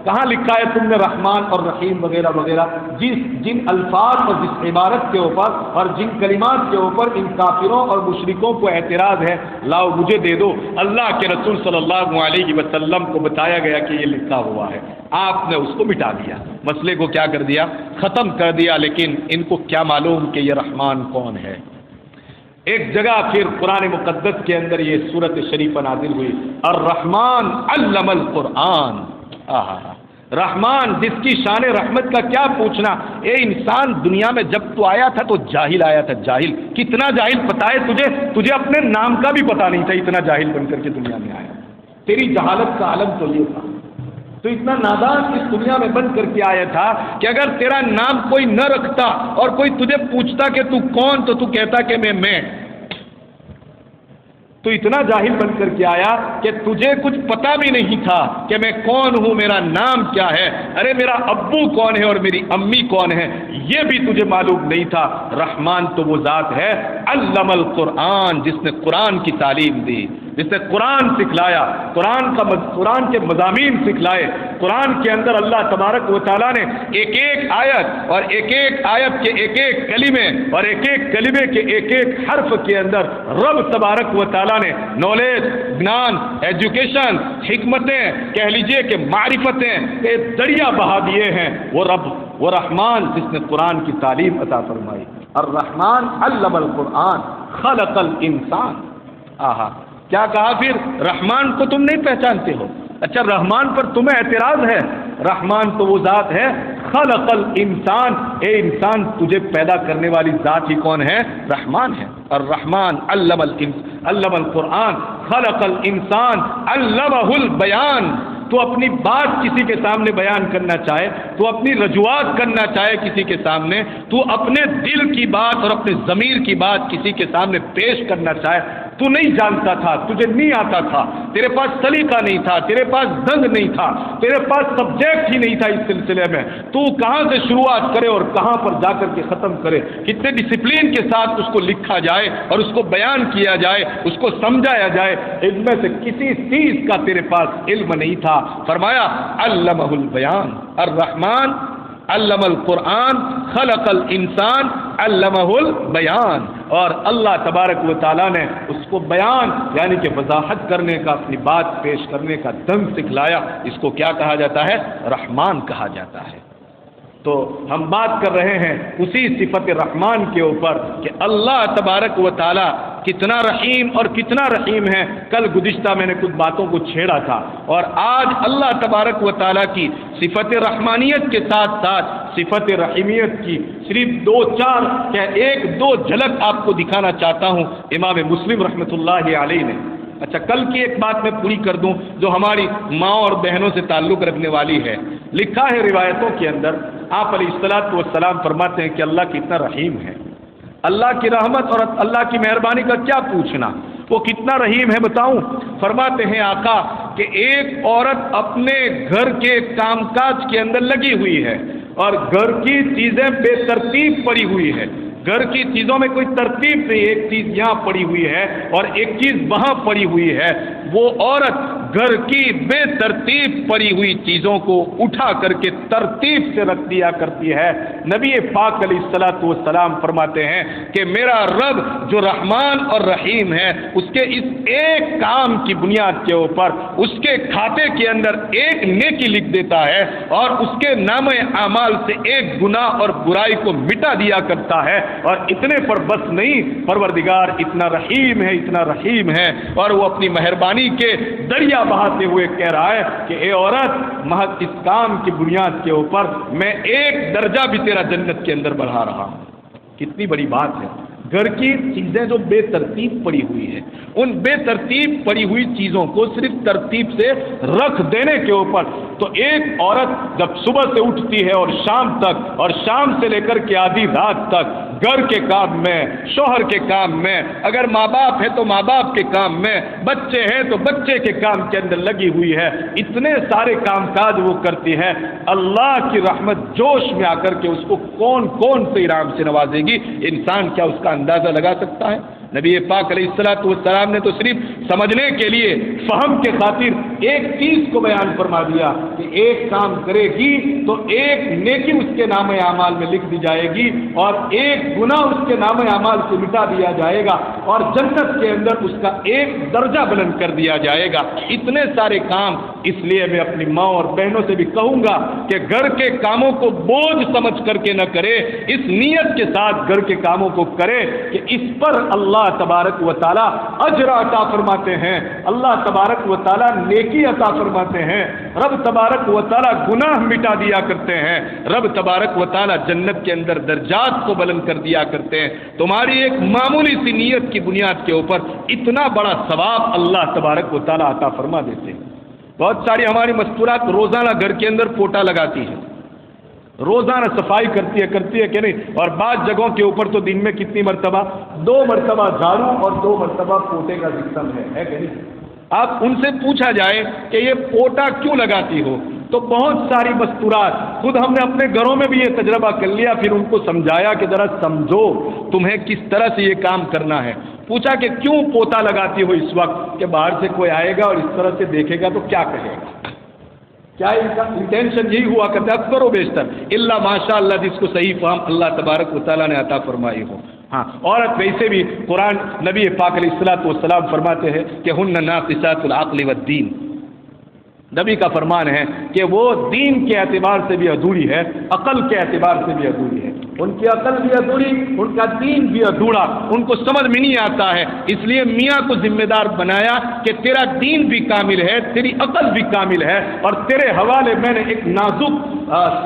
کہاں لکھا ہے تم نے رحمان اور رحیم وغیرہ وغیرہ، جن الفاظ اور جس عبارت کے اوپر اور جن کلمات کے اوپر ان کافروں اور مشرکوں کو اعتراض ہے، لاؤ مجھے دے دو. اللہ کے رسول صلی اللہ علیہ وسلم کو بتایا گیا کہ یہ لکھا ہوا ہے. آپ نے اس کو مٹا دیا، مسئلے کو کیا کر دیا؟ ختم کر دیا. لیکن ان کو کیا معلوم کہ یہ رحمان کون ہے؟ ایک جگہ پھر قرآن مقدس کے اندر یہ سورت شریفہ نازل ہوئی، الرحمن علم القرآن. رحمان جس کی شان رحمت کا کیا پوچھنا. اے انسان، دنیا میں جب تو آیا تھا تو جاہل آیا تھا. جاہل، کتنا جاہل پتا ہے تجھے اپنے نام کا بھی پتا نہیں تھا، اتنا جاہل بن کر کے دنیا میں آیا. تیری جہالت کا عالم تو یہ تھا، تو اتنا نادان اس دنیا میں بن کر کے آیا تھا کہ اگر تیرا نام کوئی نہ رکھتا اور کوئی تجھے پوچھتا کہ تو کون، تو تو کہتا کہ میں. تو اتنا جاہل بن کر کے آیا کہ تجھے کچھ پتا بھی نہیں تھا کہ میں کون ہوں، میرا نام کیا ہے، ارے میرا ابو کون ہے اور میری امی کون ہے، یہ بھی تجھے معلوم نہیں تھا. رحمان تو وہ ذات ہے علم القرآن، جس نے قرآن کی تعلیم دی، جس نے قرآن سکھلایا، قرآن کے مضامین سکھلائے. قرآن کے اندر اللہ تبارک و تعالیٰ نے ایک ایک آیت اور ایک ایک آیت کے ایک ایک کلمے اور ایک ایک کلمے کے ایک ایک حرف کے اندر رب تبارک و تعالیٰ نے نالج، گنان، ایجوکیشن، حکمتیں کہہ لیجئے کہ معرفتیں کے دریا بہا دیے ہیں. وہ رب، وہ رحمان جس نے قرآن کی تعلیم عطا فرمائی. الرحمن علم القرآن خلق الانسان. آہا، کیا کہا پھر؟ رحمان کو تم نہیں پہچانتے ہو. اچھا، رحمان پر تمہیں اعتراض ہے؟ رحمان تو وہ ذات ہے خلق الانسان. اے انسان، تجھے پیدا کرنے والی ذات ہی کون ہے؟ رحمان ہے. الرحمن علم القرآن خلق الانسان علمہ البیان. تو اپنی بات کسی کے سامنے بیان کرنا چاہے، تو اپنی رجوعات کرنا چاہے کسی کے سامنے، تو اپنے دل کی بات اور اپنے ضمیر کی بات کسی کے سامنے پیش کرنا چاہے، تو نہیں جانتا تھا، تجھے نہیں آتا تھا، تیرے پاس سلیقہ نہیں تھا، تیرے پاس ڈھنگ نہیں تھا، تیرے پاس سبجیکٹ ہی نہیں تھا اس سلسلے میں، تو کہاں سے شروعات کرے اور کہاں پر جا کر کے ختم کرے؟ کتنے ڈسپلین کے ساتھ اس کو لکھا جائے اور اس کو بیان کیا جائے، اس کو سمجھایا جائے، ان میں سے کسی چیز کا تیرے پاس علم نہیں تھا. فرمایا علمہ البیان. الرحمن علم القرآن خلق الانسان علمہ البیان. اور اللہ تبارک و تعالیٰ نے اس کو بیان یعنی کہ وضاحت کرنے کا، اپنی بات پیش کرنے کا ڈھنگ سکھلایا. اس کو کیا کہا جاتا ہے؟ رحمان کہا جاتا ہے. تو ہم بات کر رہے ہیں اسی صفت رحمان کے اوپر کہ اللہ تبارک و تعالیٰ کتنا رحیم اور کتنا رحیم ہے. کل گزشتہ میں نے کچھ باتوں کو چھیڑا تھا، اور آج اللہ تبارک و تعالیٰ کی صفت رحمانیت کے ساتھ ساتھ صفت رحیمیت کی صرف ایک دو جھلک آپ کو دکھانا چاہتا ہوں امام مسلم رحمۃ اللہ علیہ نے. اچھا، کل کی ایک بات میں پوری کر دوں جو ہماری ماں اور بہنوں سے تعلق رکھنے والی ہے. لکھا ہے روایتوں کے اندر، آپ علیہ الصلوۃ والسلام فرماتے ہیں کہ اللہ کتنا رحیم ہے. اللہ کی رحمت اور اللہ کی مہربانی کا کیا پوچھنا، وہ کتنا رحیم ہے بتاؤں۔ فرماتے ہیں آقا کہ ایک عورت اپنے گھر کے کام کاج کے اندر لگی ہوئی ہے اور گھر کی چیزیں بے ترتیب پڑی ہوئی ہے، گھر کی چیزوں میں کوئی ترتیب نہیں، ایک چیز یہاں پڑی ہوئی ہے اور ایک چیز وہاں پڑی ہوئی ہے، وہ عورت گھر کی بے ترتیب پڑی ہوئی چیزوں کو اٹھا کر کے ترتیب سے رکھ دیا کرتی ہے۔ نبی پاک علیہ الصلوۃ والسلام فرماتے ہیں کہ میرا رب جو رحمان اور رحیم ہے، اس کے اس ایک کام کی بنیاد کے اوپر اس کے کھاتے کے اندر ایک نیکی لکھ دیتا ہے اور اس کے نامہ اعمال سے ایک گناہ اور برائی کو مٹا دیا کرتا ہے۔ اور اتنے پر بس نہیں، پروردگار اتنا رحیم ہے، اتنا رحیم ہے، اور وہ اپنی مہربانی کے دریا بہاتے ہوئے کہہ رہا ہے کہ اے عورت، محض اس کام کی بنیاد کے اوپر میں ایک درجہ بھی تیرا جنت کے اندر بڑھا رہا ہوں۔ کتنی بڑی بات ہے۔ گھر کی چیزیں جو بے ترتیب پڑی ہوئی ہے، ان بے ترتیب پڑی ہوئی چیزوں کو صرف ترتیب سے رکھ دینے کے اوپر، تو ایک عورت جب صبح سے اٹھتی ہے اور شام تک، اور شام سے لے کر کے آدھی رات تک گھر کے کام میں، شوہر کے کام میں، اگر ماں باپ ہے تو ماں باپ کے کام میں، بچے ہیں تو بچے کے کام کے اندر لگی ہوئی ہے، اتنے سارے کام کاج وہ کرتی ہے، اللہ کی رحمت جوش میں آ کر کے اس کو کون کون سے انعام سے نوازے گی، انسان کیا اس کا اندازہ لگا سکتا ہے؟ نبی پاک علیہ الصلوۃ والسلام نے تو صرف سمجھنے کے لیے، فہم کے خاطر ایک چیز کو بیان فرما دیا کہ ایک کام کرے گی تو ایک نیکی اس کے نام اعمال میں لکھ دی جائے گی اور ایک گناہ اس کے نام اعمال سے مٹا دیا جائے گا اور جنت کے اندر اس کا ایک درجہ بلند کر دیا جائے گا۔ اتنے سارے کام، اس لیے میں اپنی ماں اور بہنوں سے بھی کہوں گا کہ گھر کے کاموں کو بوجھ سمجھ کر کے نہ کرے، اس نیت کے ساتھ گھر کے کاموں کو کرے کہ اس پر اللہ تبارک و تعالی اجر عطا فرماتے ہیں، اللہ تبارک و تعالی نیکی عطا فرماتے ہیں، رب تبارک و تعالی گناہ مٹا دیا کرتے ہیں، رب تبارک و تعالی جنت کے اندر درجات کو بلند کر دیا کرتے ہیں۔ تمہاری ایک معمولی سی نیت کی بنیاد کے اوپر اتنا بڑا ثواب اللہ تبارک و تعالی عطا فرما دیتے ہیں۔ بہت ساری ہماری مستورات روزانہ گھر کے اندر پوٹا لگاتی ہیں، روزانہ صفائی کرتی ہے کہ نہیں؟ اور بعض جگہوں کے اوپر تو دن میں کتنی مرتبہ؟ 2 مرتبہ جھاڑو اور 2 مرتبہ پوٹے کا سسٹم ہے کہ نہیں؟ آپ ان سے پوچھا جائے کہ یہ پوٹا کیوں لگاتی ہو، تو بہت ساری مستورات، خود ہم نے اپنے گھروں میں بھی یہ تجربہ کر لیا، پھر ان کو سمجھایا کہ ذرا سمجھو تمہیں کس طرح سے یہ کام کرنا ہے۔ پوچھا کہ کیوں پوتا لگاتی ہو اس وقت؟ کہ باہر سے کوئی آئے گا اور اس طرح سے دیکھے گا تو کیا کہے گا؟ کیا ان کا انٹینشن یہی ہوا کرتا ہے؟ اکثر و بیشتر اللہ ماشاء اللہ جس کو صحیح فہم اللہ تبارک و تعالیٰ نے عطا فرمائی ہو۔ ہاں، عورت ویسے بھی قرآن نبی پاک علیہ الصلوۃ والسلام فرماتے ہیں کہ ہن ناقصات العقل والدین، نبی کا فرمان ہے کہ وہ دین کے اعتبار سے بھی ادھوری ہے، عقل کے اعتبار سے بھی ادھوری ہے، ان کی عقل بھی ادھوری، ان کا دین بھی ادھورا، ان کو سمجھ میں نہیں آتا ہے، اس لیے میاں کو ذمہ دار بنایا کہ تیرا دین بھی کامل ہے، تیری عقل بھی کامل ہے، اور تیرے حوالے میں نے ایک نازک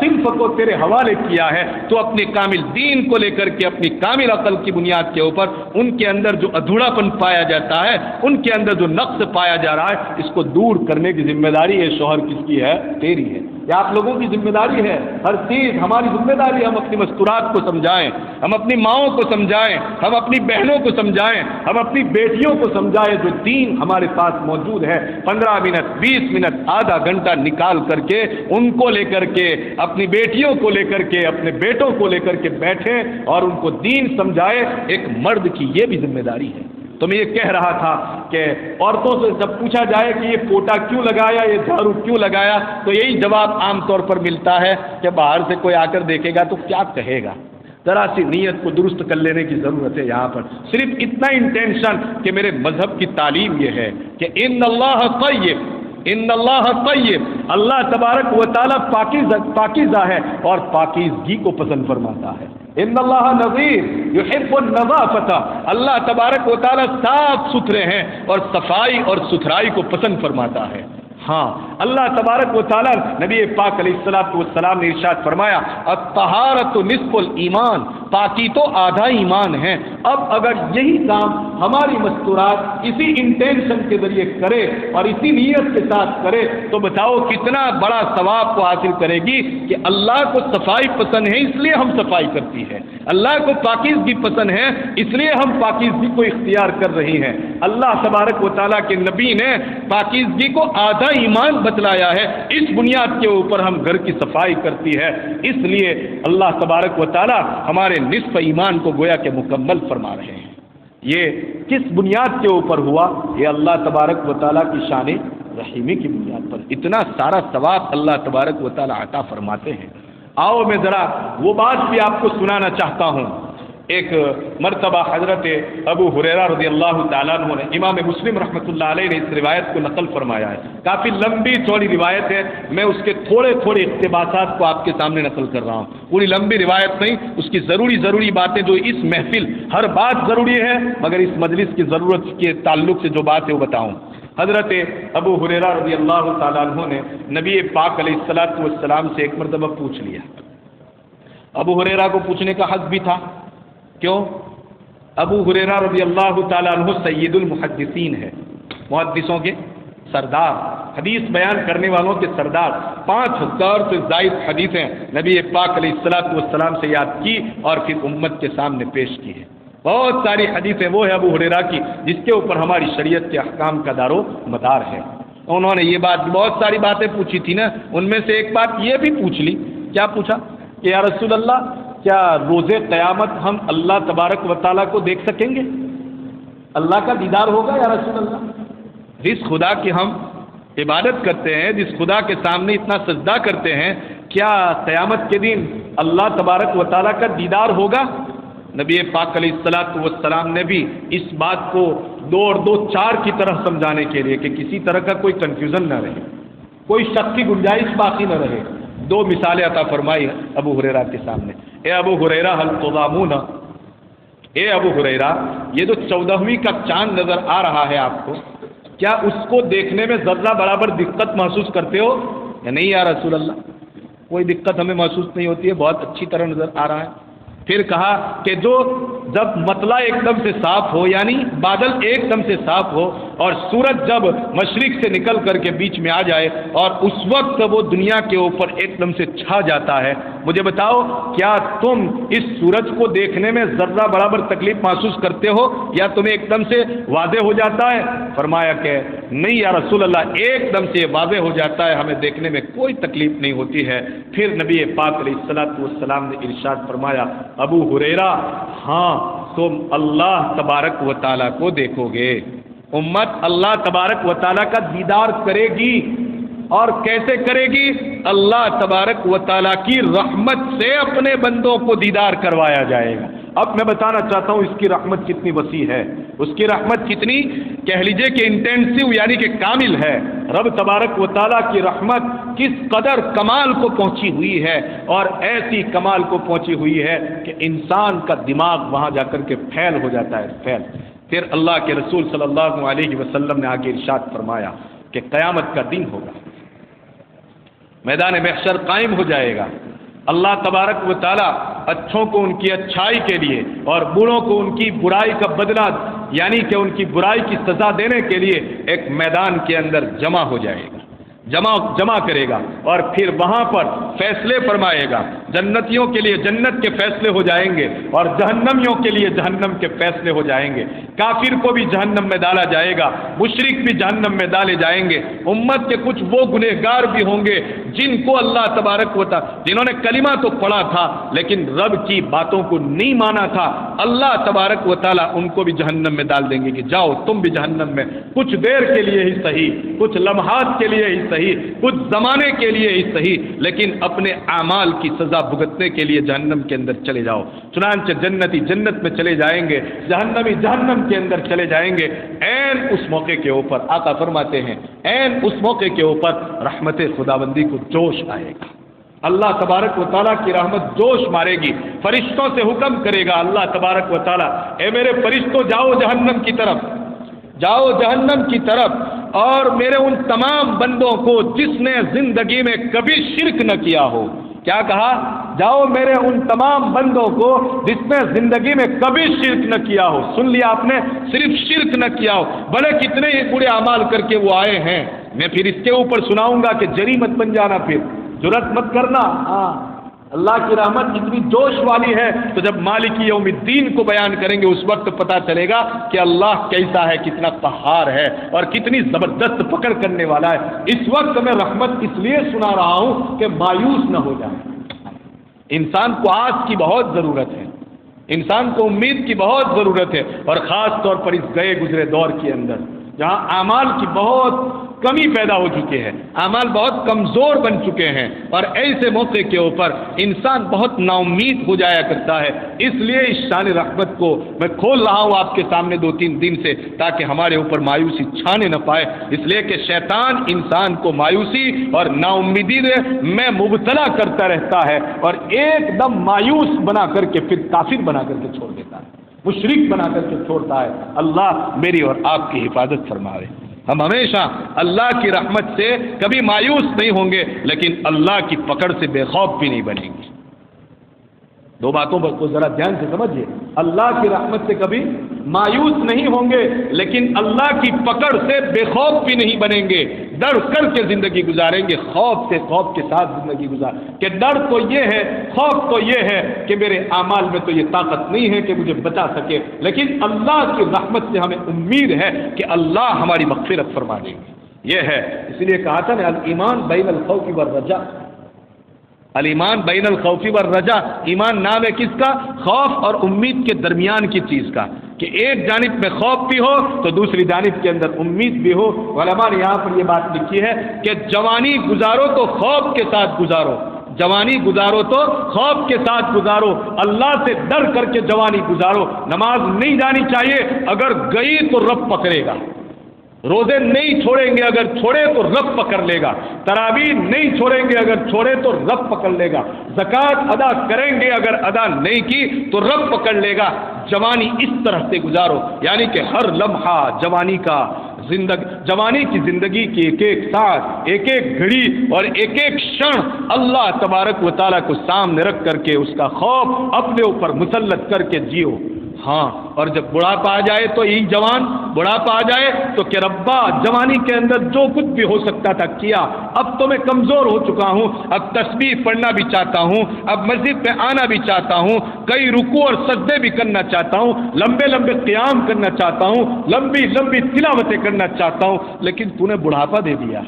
صنف کو تیرے حوالے کیا ہے، تو اپنے کامل دین کو لے کر کے اپنی کامل عقل کی بنیاد کے اوپر ان کے اندر جو ادھورا پن پایا جاتا ہے، ان کے اندر جو نقص پایا جا رہا ہے، اس کو دور کرنے کی ذمہ داری یہ شوہر کس کی ہے؟ تیری ہے، یہ آپ لوگوں کی ذمہ داری ہے۔ ہر چیز ہماری ذمہ داری، ہم اپنی مستورات کو سمجھائیں، ہم اپنی ماؤں کو سمجھائیں، ہم اپنی بہنوں کو سمجھائیں، ہم اپنی بیٹیوں کو سمجھائیں، جو دین ہمارے پاس موجود ہے، 15 منٹ 20 منٹ آدھا گھنٹہ نکال کر کے ان کو لے کر کے، اپنی بیٹیوں کو لے کر کے، اپنے بیٹوں کو لے کر کے بیٹھیں اور ان کو دین سمجھائے۔ ایک مرد کی یہ بھی ذمہ داری ہے۔ تو میں یہ کہہ رہا تھا کہ عورتوں سے جب پوچھا جائے کہ یہ پوٹا کیوں لگایا، یہ جھاڑو کیوں لگایا، تو یہی جواب عام طور پر ملتا ہے کہ باہر سے کوئی آ کر دیکھے گا تو کیا کہے گا۔ ذرا سی نیت کو درست کر لینے کی ضرورت ہے یہاں پر، صرف اتنا انٹینشن کہ میرے مذہب کی تعلیم یہ ہے کہ ان اللہ طیب، ان اللہ طیب، اللہ تبارک و تعالیٰ پاکیزہ ہے اور پاکیزگی کو پسند فرماتا ہے۔ ان اللہ نظیر یحب النظافۃ، اللہ تبارک و تعالیٰ صاف ستھرے ہیں اور صفائی اور ستھرائی کو پسند فرماتا ہے۔ ہاں، اللہ تبارک و تعالیٰ نبی پاک علیہ الصلوۃ والسلام نے ارشاد فرمایا الطہارۃ نصف الایمان پاکی تو آدھا ایمان ہے۔ اب اگر یہی کام ہماری مستورات اسی انٹینشن کے ذریعے کرے اور اسی نیت کے ساتھ کرے تو بتاؤ کتنا بڑا ثواب کو حاصل کرے گی کہ اللہ کو صفائی پسند ہے اس لیے ہم صفائی کرتی ہے، اللہ کو پاکیزگی پسند ہے اس لیے ہم پاکیزگی کو اختیار کر رہی ہیں۔ اللہ تبارک و تعالیٰ کے نبی نے پاکیزگی کو آدھا ایمان بتلایا ہے، اس بنیاد کے اوپر ہم گھر کی صفائی کرتی ہے، اس لیے اللہ تبارک و تعالیٰ ہمارے نصف ایمان کو گویا کہ مکمل فرما رہے ہیں۔ یہ کس بنیاد کے اوپر ہوا؟ یہ اللہ تبارک و تعالیٰ کی شان رحیمی کی بنیاد پر اتنا سارا ثواب اللہ تبارک و تعالیٰ عطا فرماتے ہیں۔ آؤ میں ذرا وہ بات بھی آپ کو سنانا چاہتا ہوں۔ ایک مرتبہ حضرت ابو ہریرہ رضی اللہ تعالیٰ عنہ نے، امام مسلم رحمۃ اللہ علیہ نے اس روایت کو نقل فرمایا ہے، کافی لمبی چوڑی روایت ہے، میں اس کے تھوڑے اقتباسات کو آپ کے سامنے نقل کر رہا ہوں، پوری لمبی روایت نہیں، اس کی ضروری باتیں جو اس محفل، ہر بات ضروری ہے مگر اس مجلس کی ضرورت کے تعلق سے جو بات ہے وہ بتاؤں۔ حضرت ابو ہریرہ رضی اللہ تعالیٰ عنہ نے نبی پاک علیہ الصلوۃ والسلام سے ایک مرتبہ پوچھ لیا۔ ابو ہریرہ کو پوچھنے کا حق بھی تھا، کیوں؟ ابو ہریرہ رضی اللہ تعالیٰ عنہ سید المحدثین ہے، محدثوں کے سردار، حدیث بیان کرنے والوں کے سردار، 5000 سے زائد حدیثیں نبی پاک علیہ الصلوۃ والسلام سے یاد کی اور پھر امت کے سامنے پیش کی ہے۔ بہت ساری حدیثیں وہ ہے ابو ہریرہ کی جس کے اوپر ہماری شریعت کے احکام کا دار و مدار ہے۔ انہوں نے یہ بات، بہت ساری باتیں پوچھی تھی نا، ان میں سے ایک بات یہ بھی پوچھ لی، کیا پوچھا کہ یا رسول اللہ کیا روز قیامت ہم اللہ تبارک و تعالیٰ کو دیکھ سکیں گے؟ اللہ کا دیدار ہوگا یا رسول اللہ؟ جس خدا کی ہم عبادت کرتے ہیں، جس خدا کے سامنے اتنا سجدہ کرتے ہیں، کیا قیامت کے دن اللہ تبارک و تعالیٰ کا دیدار ہوگا؟ نبی پاک علیہ الصلوۃ والسلام نے بھی اس بات کو 2 اور 2 4 کی طرح سمجھانے کے لیے کہ کسی طرح کا کوئی کنفیوژن نہ رہے، کوئی شک کی گنجائش باقی نہ رہے، 2 مثالیں عطا فرمائی ابو ہریرہ کے سامنے۔ اے ابو ہریرہ هل تضامون، اے ابو ہریرہ یہ جو 14ویں کا چاند نظر آ رہا ہے آپ کو، کیا اس کو دیکھنے میں ذرہ برابر دقت محسوس کرتے ہو یا نہیں یا رسول اللہ؟ کوئی دقت ہمیں محسوس نہیں ہوتی ہے، بہت اچھی طرح نظر آ رہا ہے۔ پھر کہا کہ جو جب مطلع ایک دم سے صاف ہو، یعنی بادل ایک دم سے صاف ہو اور سورج جب مشرق سے نکل کر کے بیچ میں آ جائے اور اس وقت وہ دنیا کے اوپر ایک دم سے چھا جاتا ہے، مجھے بتاؤ کیا تم اس سورج کو دیکھنے میں ذرہ برابر تکلیف محسوس کرتے ہو یا تمہیں ایک دم سے واضح ہو جاتا ہے؟ فرمایا کہ نہیں یا رسول اللہ، ایک دم سے واضح ہو جاتا ہے، ہمیں دیکھنے میں کوئی تکلیف نہیں ہوتی ہے۔ پھر نبی پاک علیہ الصلوۃ والسلام نے ارشاد فرمایا، ابو ہریرہ ہاں تم اللہ تبارک و تعالیٰ کو دیکھو گے، امت اللہ تبارک و تعالیٰ کا دیدار کرے گی، اور کیسے کرے گی؟ اللہ تبارک و تعالیٰ کی رحمت سے اپنے بندوں کو دیدار کروایا جائے گا۔ اب میں بتانا چاہتا ہوں اس کی رحمت کتنی وسیع ہے، اس کی رحمت کتنی کہہ لیجئے کہ انٹینسو یعنی کہ کامل ہے۔ رب تبارک و تعالیٰ کی رحمت کس قدر کمال کو پہنچی ہوئی ہے، اور ایسی کمال کو پہنچی ہوئی ہے کہ انسان کا دماغ وہاں جا کر کے پھیل ہو جاتا ہے، پھیل۔ پھر اللہ کے رسول صلی اللہ علیہ وسلم نے آگے ارشاد فرمایا کہ قیامت کا دن ہوگا، میدان محشر قائم ہو جائے گا، اللہ تبارک و تعالیٰ اچھوں کو ان کی اچھائی کے لیے اور بروں کو ان کی برائی کا بدلہ یعنی کہ ان کی برائی کی سزا دینے کے لیے ایک میدان کے اندر جمع ہو جائے گا، جمع کرے گا، اور پھر وہاں پر فیصلے فرمائے گا۔ جنتیوں کے لیے جنت کے فیصلے ہو جائیں گے اور جہنمیوں کے لیے جہنم کے فیصلے ہو جائیں گے۔ کافر کو بھی جہنم میں ڈالا جائے گا، مشرک بھی جہنم میں ڈالے جائیں گے۔ امت کے کچھ وہ گنہگار بھی ہوں گے جن کو اللہ تبارک و تعالیٰ، جنہوں نے کلمہ تو پڑھا تھا لیکن رب کی باتوں کو نہیں مانا تھا، اللہ تبارک و تعالیٰ ان کو بھی جہنم میں ڈال دیں گے کہ جاؤ تم بھی جہنم میں، کچھ دیر کے لیے ہی صحیح، کچھ لمحات کے لیے ہی صحیح، کچھ زمانے کے لیے ہی صحیح، لیکن اپنے اعمال کی سزا بھگتنے کے لیے جہنم کے اندر چلے جاؤ۔ چنانچہ جنتی جنت میں چلے جائیں گے، جہنمی جہنم کے اندر چلے جائیں گے۔ عین اس موقع کے اوپر آقا فرماتے ہیں، عین اس موقع کے اوپر رحمت خداوندی کو جوش آئے گا، اللہ تبارک و تعالیٰ کی رحمت جوش مارے گی، فرشتوں سے حکم کرے گا اللہ تبارک و تعالیٰ، اے میرے فرشتوں جاؤ جہنم کی طرف، جاؤ جہنم کی طرف، اور میرے ان تمام بندوں کو جس نے زندگی میں کبھی شرک نہ کیا ہو، کیا کہا؟ جاؤ میرے ان تمام بندوں کو جس نے زندگی میں کبھی شرک نہ کیا ہو، سن لیا آپ نے، صرف شرک نہ کیا ہو، بھلے کتنے ہی برے اعمال کر کے وہ آئے ہیں، میں پھر اس کے اوپر سناؤں گا کہ جری مت بن جانا، پھر جرأت مت کرنا۔ ہاں اللہ کی رحمت اتنی جوش والی ہے، تو جب مالک یوم الدین کو بیان کریں گے اس وقت پتہ چلے گا کہ اللہ کیسا ہے، کتنا قہار ہے اور کتنی زبردست پکڑ کرنے والا ہے۔ اس وقت میں رحمت اس لیے سنا رہا ہوں کہ مایوس نہ ہو جائے۔ انسان کو آس کی بہت ضرورت ہے، انسان کو امید کی بہت ضرورت ہے، اور خاص طور پر اس گئے گزرے دور کے اندر جہاں اعمال کی بہت کمی پیدا ہو چکی ہے، اعمال بہت کمزور بن چکے ہیں، اور ایسے موقع کے اوپر انسان بہت نا امید ہو جایا کرتا ہے۔ اس لیے اس شان رحمت کو میں کھول رہا ہوں آپ کے سامنے 2-3 دن سے، تاکہ ہمارے اوپر مایوسی چھانے نہ پائے، اس لیے کہ شیطان انسان کو مایوسی اور نا امیدی میں مبتلا کرتا رہتا ہے، اور ایک دم مایوس بنا کر کے پھر کافر بنا کر کے چھوڑ دیتا ہے، مشرک بنا کر کے چھوڑتا ہے۔ اللہ میری اور آپ کی حفاظت فرمائے۔ ہم ہمیشہ اللہ کی رحمت سے کبھی مایوس نہیں ہوں گے، لیکن اللہ کی پکڑ سے بے خوف بھی نہیں بنیں گے۔ دو باتوں کو ذرا دھیان سے سمجھیے، اللہ کی رحمت سے کبھی مایوس نہیں ہوں گے، لیکن اللہ کی پکڑ سے بے خوف بھی نہیں بنیں گے، ڈر کر کے زندگی گزاریں گے، خوف کے ساتھ زندگی گزار کہ ڈر تو یہ ہے، خوف تو یہ ہے کہ میرے اعمال میں تو یہ طاقت نہیں ہے کہ مجھے بچا سکے، لیکن اللہ کی رحمت سے ہمیں امید ہے کہ اللہ ہماری مغفرت فرما دیں گے۔ یہ ہے، اس لیے کہا تھا نا الایمان بین الخوف والرجاء، الایمان بین الخوف والرجاء، ایمان نام ہے کس کا؟ خوف اور امید کے درمیان کی چیز کا، کہ ایک جانب میں خوف بھی ہو تو دوسری جانب کے اندر امید بھی ہو۔ علماء نے یہاں پر یہ بات لکھی ہے کہ جوانی گزارو تو خوف کے ساتھ گزارو، جوانی گزارو تو خوف کے ساتھ گزارو، اللہ سے ڈر کر کے جوانی گزارو۔ نماز نہیں جانی چاہیے، اگر گئی تو رب پکڑے گا، روزے نہیں چھوڑیں گے، اگر چھوڑے تو رب پکڑ لے گا، تراویح نہیں چھوڑیں گے، اگر چھوڑے تو رب پکڑ لے گا، زکوٰۃ ادا کریں گے، اگر ادا نہیں کی تو رب پکڑ لے گا۔ جوانی اس طرح سے گزارو، یعنی کہ ہر لمحہ جوانی کی زندگی کی ایک ایک ساتھ، ایک ایک گھڑی اور ایک ایک شن اللہ تبارک و تعالیٰ کو سامنے رکھ کر کے اس کا خوف اپنے اوپر مسلط کر کے جیو۔ ہاں، اور جب بڑھاپا آ جائے تو یہی جوان بڑھاپا آ جائے تو کہ ربا جوانی کے اندر جو کچھ بھی ہو سکتا تھا کیا، اب تو میں کمزور ہو چکا ہوں، اب تسبیح پڑھنا بھی چاہتا ہوں، اب مسجد میں آنا بھی چاہتا ہوں، کئی رکوع اور سجدے بھی کرنا چاہتا ہوں، لمبے لمبے قیام کرنا چاہتا ہوں، لمبی لمبی تلاوتیں کرنا چاہتا ہوں، لیکن تو نے بڑھاپا دے دیا،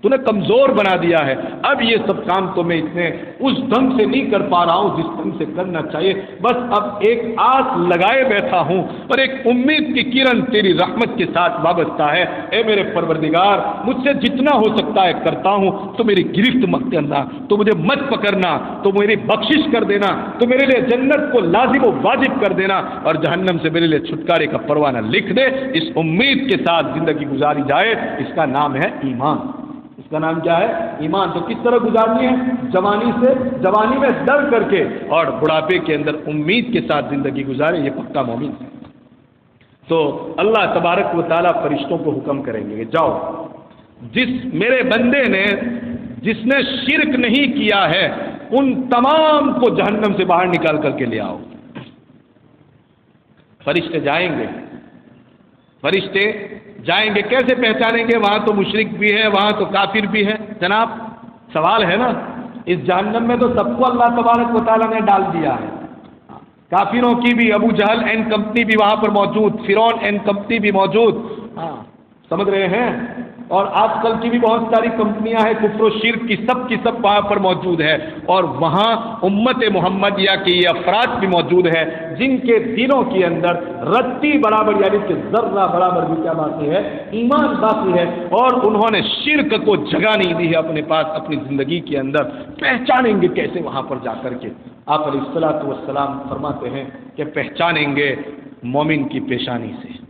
تو نے کمزور بنا دیا ہے، اب یہ سب کام تو میں اتنے اس ڈھنگ سے نہیں کر پا رہا ہوں جس ڈھنگ سے کرنا چاہیے، بس اب ایک آس لگائے بیٹھا ہوں اور ایک امید کی کرن تیری رحمت کے ساتھ وابستہ ہے۔ اے میرے پروردگار، مجھ سے جتنا ہو سکتا ہے کرتا ہوں، تو میری گرفت مت کرنا، تو مجھے مت پکڑنا، تو میری بخشش کر دینا، تو میرے لیے جنت کو لازم و واجب کر دینا، اور جہنم سے میرے لیے چھٹکارے کا پروانہ لکھ دے۔ اس امید کے ساتھ زندگی گزاری جائے، اس کا نام ہے ایمان۔ اس کا نام کیا ہے؟ ایمان۔ تو کس طرح گزارنی ہے؟ جوانی میں ڈر کر کے اور بڑھاپے کے اندر امید کے ساتھ زندگی گزارے، یہ پکا مومن ہے۔ تو اللہ تبارک و تعالیٰ فرشتوں کو حکم کریں گے کہ جاؤ، جس میرے بندے نے جس نے شرک نہیں کیا ہے ان تمام کو جہنم سے باہر نکال کر کے لے آؤ۔ فرشتے جائیں گے، فرشتے جائیں گے، کیسے پہچانیں گے؟ وہاں تو مشرک بھی ہے، وہاں تو کافر بھی ہے۔ جناب سوال ہے نا، اس جہنم میں تو سب کو اللہ تبارک و تعالیٰ نے ڈال دیا ہے، کافروں کی بھی، ابو جہل اینڈ کمپنی بھی وہاں پر موجود، فرعون اینڈ کمپنی بھی موجود، سمجھ رہے ہیں؟ اور آج کل کی بھی بہت ساری کمپنیاں ہیں کفر و شرک کی سب وہاں پر موجود ہے، اور وہاں امت محمدیہ کے یہ افراد بھی موجود ہے جن کے دلوں کے اندر رتی برابر، یعنی کہ ذرہ برابر بھی کیا باقی ہے؟ ایمان باقی ہے، اور انہوں نے شرک کو جگہ نہیں دی ہے اپنے پاس اپنی زندگی کے اندر۔ پہچانیں گے کیسے وہاں پر جا کر کے؟ آپ علیہ الصلوۃ والسلام فرماتے ہیں کہ پہچانیں گے مومن کی پیشانی سے،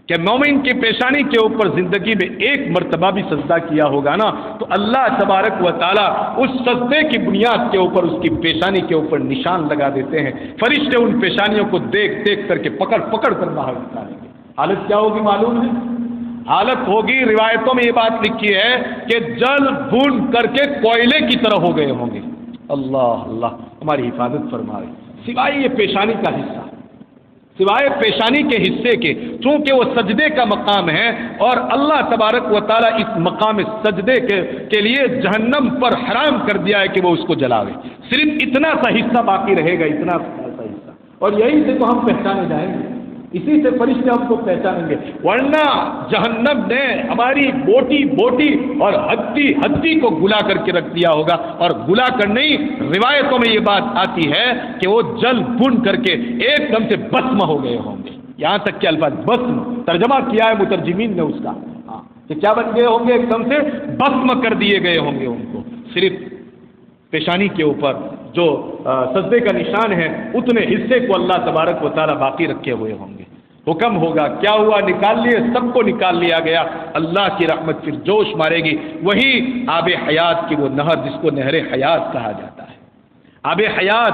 کہ مومن کی پیشانی کے اوپر زندگی میں ایک مرتبہ بھی سجدہ کیا ہوگا نا، تو اللہ تبارک و تعالیٰ اس سجدے کی بنیاد کے اوپر اس کی پیشانی کے اوپر نشان لگا دیتے ہیں۔ فرشتے ان پیشانیوں کو دیکھ دیکھ کر کے پکڑ پکڑ کر باہر نکالیں گے۔ حالت کیا ہوگی معلوم ہے؟ حالت ہوگی، روایتوں میں یہ بات لکھی ہے کہ جل بھون کر کے کوئلے کی طرح ہو گئے ہوں گے، اللہ اللہ ہماری حفاظت فرمائے، سوائے یہ پیشانی کا حصہ، سوائے پیشانی کے حصے کے، چونکہ وہ سجدے کا مقام ہے اور اللہ تبارک و تعالیٰ اس مقام سجدے کے لیے جہنم پر حرام کر دیا ہے کہ وہ اس کو جلاوے، صرف اتنا سا حصہ باقی رہے گا، اتنا سا حصہ، اور یہی سے تو ہم پہچانے جائیں گے، اسی سے فرشتے ہم کو پہچانیں گے، ورنہ جہنم نے ہماری بوٹی بوٹی اور ہڈی ہڈی کو گلا کر کے رکھ دیا ہوگا، اور گلا کر نہیں، روایتوں میں یہ بات آتی ہے کہ وہ جل بن کر کے ایک دم سے بسم ہو گئے ہوں گے، یہاں تک کہ الفاظ بسم ترجمہ کیا ہے مترجمین نے اس کا، کہ کیا بن گئے ہوں گے، ایک دم سے بسم کر دیے گئے ہوں گے، ان کو صرف پیشانی کے اوپر جو سجدے کا نشان ہے اتنے حصے کو اللہ تبارک و تعالیٰ باقی رکھے ہوئے ہوں گے، حکم ہوگا، کیا ہوا، نکال لیے، سب کو نکال لیا گیا، اللہ کی رحمت پھر جوش مارے گی، وہی آب حیات کی وہ نہر جس کو نہر حیات کہا جاتا ہے، آب حیات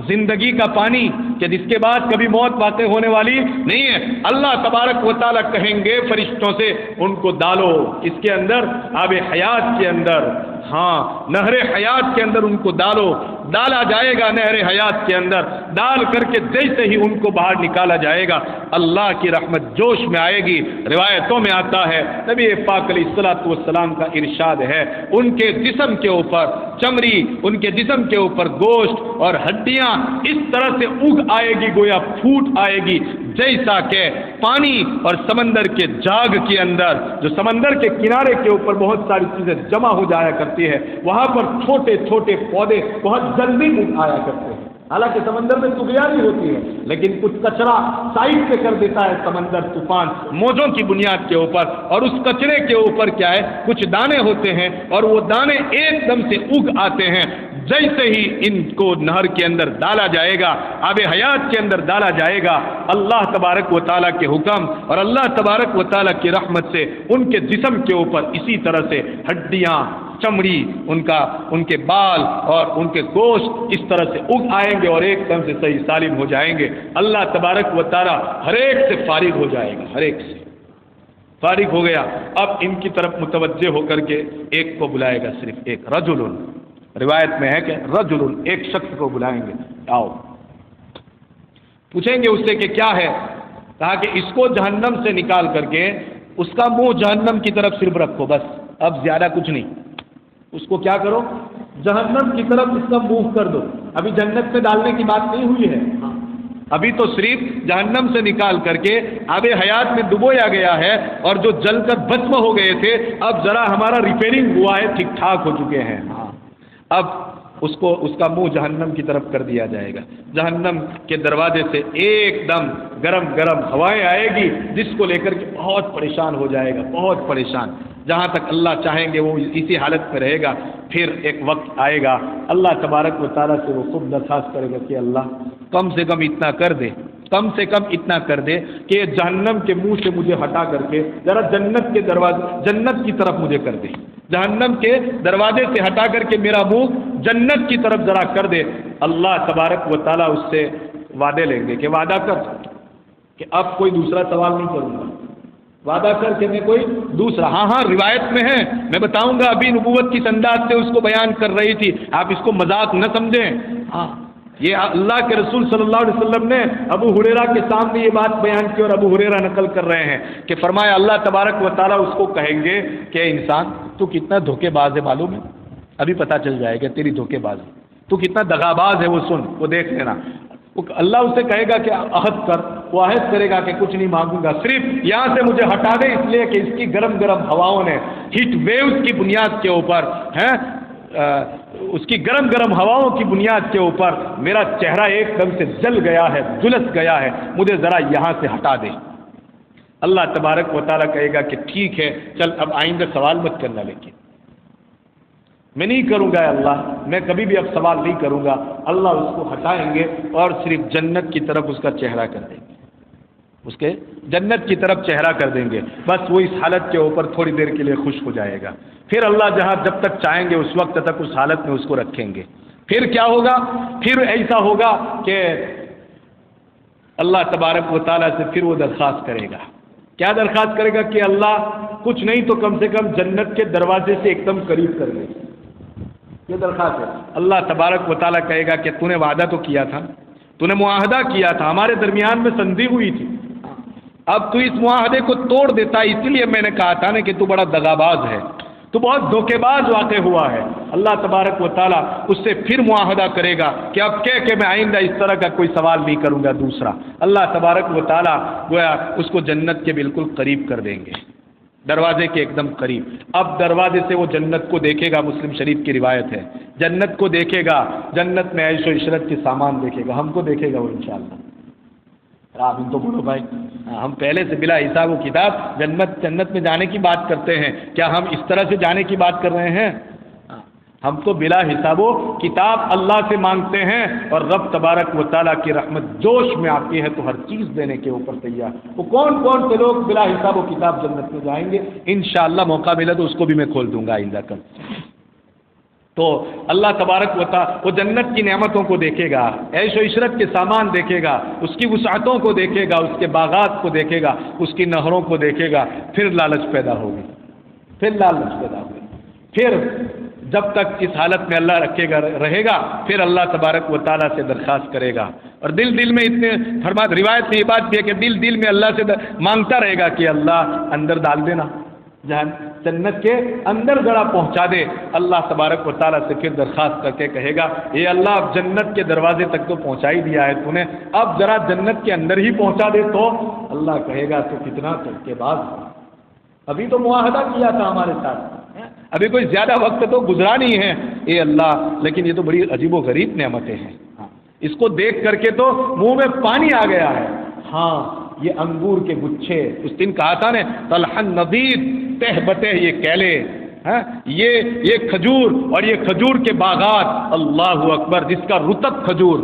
زندگی کا پانی کہ جس کے بعد کبھی موت واقع ہونے والی نہیں ہے، اللہ تبارک و تعالیٰ کہیں گے فرشتوں سے ان کو ڈالو اس کے اندر، آب حیات کے اندر، ہاں نہر حیات کے اندر ان کو ڈالو، ڈالا جائے گا نہر حیات کے اندر، ڈال کر کے جیسے ہی ان کو باہر نکالا جائے گا اللہ کی رحمت جوش میں آئے گی، روایتوں میں آتا ہے نبی پاک علیہ الصلوۃ والسلام کا ارشاد ہے، ان کے جسم کے اوپر چمڑی، ان کے جسم کے اوپر گوشت اور ہڈیاں اس طرح سے اگ آئے گی، گویا پھوٹ آئے گی، جیسا کہ پانی اور سمندر کے جاگ کے اندر، جو سمندر کے کنارے کے اوپر بہت ساری چیزیں جمع ہو جایا کرتی ہے، وہاں پر چھوٹے چھوٹے پودے بہت جلدی اگ آیا کرتے ہیں، حالانکہ سمندر میں طغیانی ہوتی ہے لیکن کچھ کچرا سائڈ پہ کر دیتا ہے سمندر، طوفان موجوں کی بنیاد کے اوپر، اور اس کچرے کے اوپر کیا ہے کچھ دانے ہوتے ہیں، اور وہ دانے ایک دم سے اگ آتے ہیں، جیسے ہی ان کو نہر کے اندر ڈالا جائے گا، آب حیات کے اندر ڈالا جائے گا، اللہ تبارک و تعالیٰ کے حکم اور اللہ تبارک و تعالیٰ کی رحمت سے ان کے جسم کے اوپر اسی طرح سے ہڈیاں، چمڑی، ان کے بال اور ان کے گوشت اس طرح سے اگ آئیں گے اور ایک دم سے صحیح سالم ہو جائیں گے، اللہ تبارک و تعالیٰ ہر ایک سے فارغ ہو جائے گا، ہر ایک سے فارغ ہو گیا، اب ان کی طرف متوجہ ہو کر کے ایک کو بلائے گا، صرف ایک، رجل، روایت میں ہے کہ رجل، ایک شخص کو بلائیں گے، آؤ، پوچھیں گے اس سے کہ کیا ہے، کہا کہ اس کو جہنم سے نکال کر کے اس کا منہ جہنم کی طرف صرف رکھو، بس اب زیادہ کچھ نہیں، اس کو کیا کرو، جہنم کی طرف اس کا منہ کر دو، ابھی جنت میں ڈالنے کی بات نہیں ہوئی ہے، ابھی تو صرف جہنم سے نکال کر کے آب حیات میں ڈبویا گیا ہے، اور جو جل کر بھسم ہو گئے تھے اب ذرا ہمارا ریپیئرنگ ہوا ہے، ٹھیک ٹھاک ہو چکے ہیں، اب اس کا منہ جہنم کی طرف کر دیا جائے گا، جہنم کے دروازے سے ایک دم گرم گرم ہوائیں آئے گی جس کو لے کر کے بہت پریشان ہو جائے گا، بہت پریشان، جہاں تک اللہ چاہیں گے وہ اسی حالت میں رہے گا، پھر ایک وقت آئے گا اللہ تبارک و تعالیٰ سے وہ خود درخواست کرے گا کہ اللہ کم سے کم اتنا کر دے، کم سے کم اتنا کر دے کہ جہنم کے منہ سے مجھے ہٹا کر کے ذرا جنت کے دروازے، جنت کی طرف مجھے کر دے، جہنم کے دروازے سے ہٹا کر کے میرا منہ جنت کی طرف ذرا کر دے، اللہ تبارک و تعالیٰ اس سے وعدے لیں گے کہ وعدہ کر کہ اب کوئی دوسرا سوال نہیں کروں گا، وعدہ کر کے میں کوئی دوسرا، ہاں روایت میں ہے، میں بتاؤں گا، ابھی نبوت کی انداز سے اس کو بیان کر رہی تھی، آپ اس کو مذاق نہ سمجھیں، ہاں یہ اللہ کے رسول صلی اللہ علیہ وسلم نے ابو ہریرہ کے سامنے یہ بات بیان کی، اور ابو ہریرہ نقل کر رہے ہیں کہ فرمایا اللہ تبارک و تعالیٰ اس کو کہیں گے کہ انسان تو کتنا دھوکے باز ہے معلوم ہے، ابھی پتہ چل جائے گا تیری دھوکے بازی، تو کتنا دغاباز ہے، وہ سن، وہ دیکھ لینا، اللہ اس سے کہے گا کہ عہد کر، وہ عہد کرے گا کہ کچھ نہیں مانگوں گا، صرف یہاں سے مجھے ہٹا دے، اس لیے کہ اس کی گرم گرم ہواؤں نے ہیٹ ویوز کی بنیاد کے اوپر ہیں، اس کی گرم گرم ہواؤں کی بنیاد کے اوپر میرا چہرہ ایک دم سے جل گیا ہے، جھلس گیا ہے، مجھے ذرا یہاں سے ہٹا دے، اللہ تبارک و تعالیٰ کہے گا کہ ٹھیک ہے چل اب آئندہ سوال مت کرنا، لیکن میں نہیں کروں گا اللہ، میں کبھی بھی اب سوال نہیں کروں گا، اللہ اس کو ہٹائیں گے اور صرف جنت کی طرف اس کا چہرہ کر دیں گے، اس کے جنت کی طرف چہرہ کر دیں گے، بس وہ اس حالت کے اوپر تھوڑی دیر کے لیے خوش ہو جائے گا، پھر اللہ جہاں جب تک چاہیں گے اس وقت تک اس حالت میں اس کو رکھیں گے، پھر کیا ہوگا، پھر ایسا ہوگا کہ اللہ تبارک و تعالیٰ سے پھر وہ درخواست کرے گا، کیا درخواست کرے گا کہ اللہ کچھ نہیں تو کم سے کم جنت کے دروازے سے ایک دم قریب کر دے، یہ درخواست ہے۔ اللہ تبارک و تعالیٰ کہے گا کہ تو نے وعدہ تو کیا تھا، تو نے معاہدہ کیا تھا، ہمارے درمیان میں سندھی ہوئی تھی، اب تو اس معاہدے کو توڑ دیتا ہے، اسی لیے میں نے کہا تھا نا کہ تو بڑا دغاباز ہے، تو بہت دھوکے باز واقع ہوا ہے۔ اللہ تبارک و تعالیٰ اس سے پھر معاہدہ کرے گا کہ اب کہہ کہ میں آئندہ اس طرح کا کوئی سوال نہیں کروں گا۔ دوسرا، اللہ تبارک و تعالیٰ گویا اس کو جنت کے بالکل قریب کر دیں گے، دروازے کے ایک دم قریب۔ اب دروازے سے وہ جنت کو دیکھے گا، مسلم شریف کی روایت ہے، جنت کو دیکھے گا، جنت میں عیش و عشرت کے سامان دیکھے گا، ہم کو دیکھے گا وہ انشاءاللہ۔ آپ ان تو بولو بھائی، ہم پہلے سے بلا حساب و کتاب جنت میں جانے کی بات کرتے ہیں، کیا ہم اس طرح سے جانے کی بات کر رہے ہیں؟ ہم تو بلا حساب و کتاب اللہ سے مانگتے ہیں، اور رب تبارک و تعالیٰ کی رحمت جوش میں آتی ہے تو ہر چیز دینے کے اوپر تیار۔ وہ کون کون سے لوگ بلا حساب و کتاب جنت میں جائیں گے؟ انشاءاللہ موقع ملا تو اس کو بھی میں کھول دوں گا آئندہ کل۔ تو اللہ تبارک و تعالیٰ وہ جنت کی نعمتوں کو دیکھے گا، عیش و عشرت کے سامان دیکھے گا، اس کی وسعتوں کو دیکھے گا، اس کے باغات کو دیکھے گا، اس کی نہروں کو دیکھے گا، پھر لالچ پیدا ہوگی، پھر جب تک اس حالت میں اللہ رہے گا، پھر اللہ تبارک و تعالیٰ سے درخواست کرے گا، اور دل میں اتنے روایت میں یہ بات بھی ہے کہ دل میں اللہ سے مانگتا رہے گا کہ اللہ اندر ڈال دینا، جنت کے اندر ذرا پہنچا دے۔ اللہ تبارک و تعالیٰ سے پھر درخواست کر کے کہے گا، اے اللہ اب جنت کے دروازے تک تو پہنچا ہی دیا ہے تو نے، اب ذرا جنت کے اندر ہی پہنچا دے۔ تو اللہ کہے گا تو کتنا تک کے بعد، ابھی تو معاہدہ کیا تھا ہمارے ساتھ، ابھی کوئی زیادہ وقت تو گزرا نہیں ہے، اے اللہ لیکن یہ تو بڑی عجیب و غریب نعمتیں ہیں، اس کو دیکھ کر کے تو منہ میں پانی آ گیا ہے۔ ہاں یہ انگور کے گچھے، اس دن کہا تھا نے طلحن نضید تہ بتہ یہ کیلے، یہ کھجور، اور یہ کھجور کے باغات، اللہ اکبر، جس کا رطب کھجور۔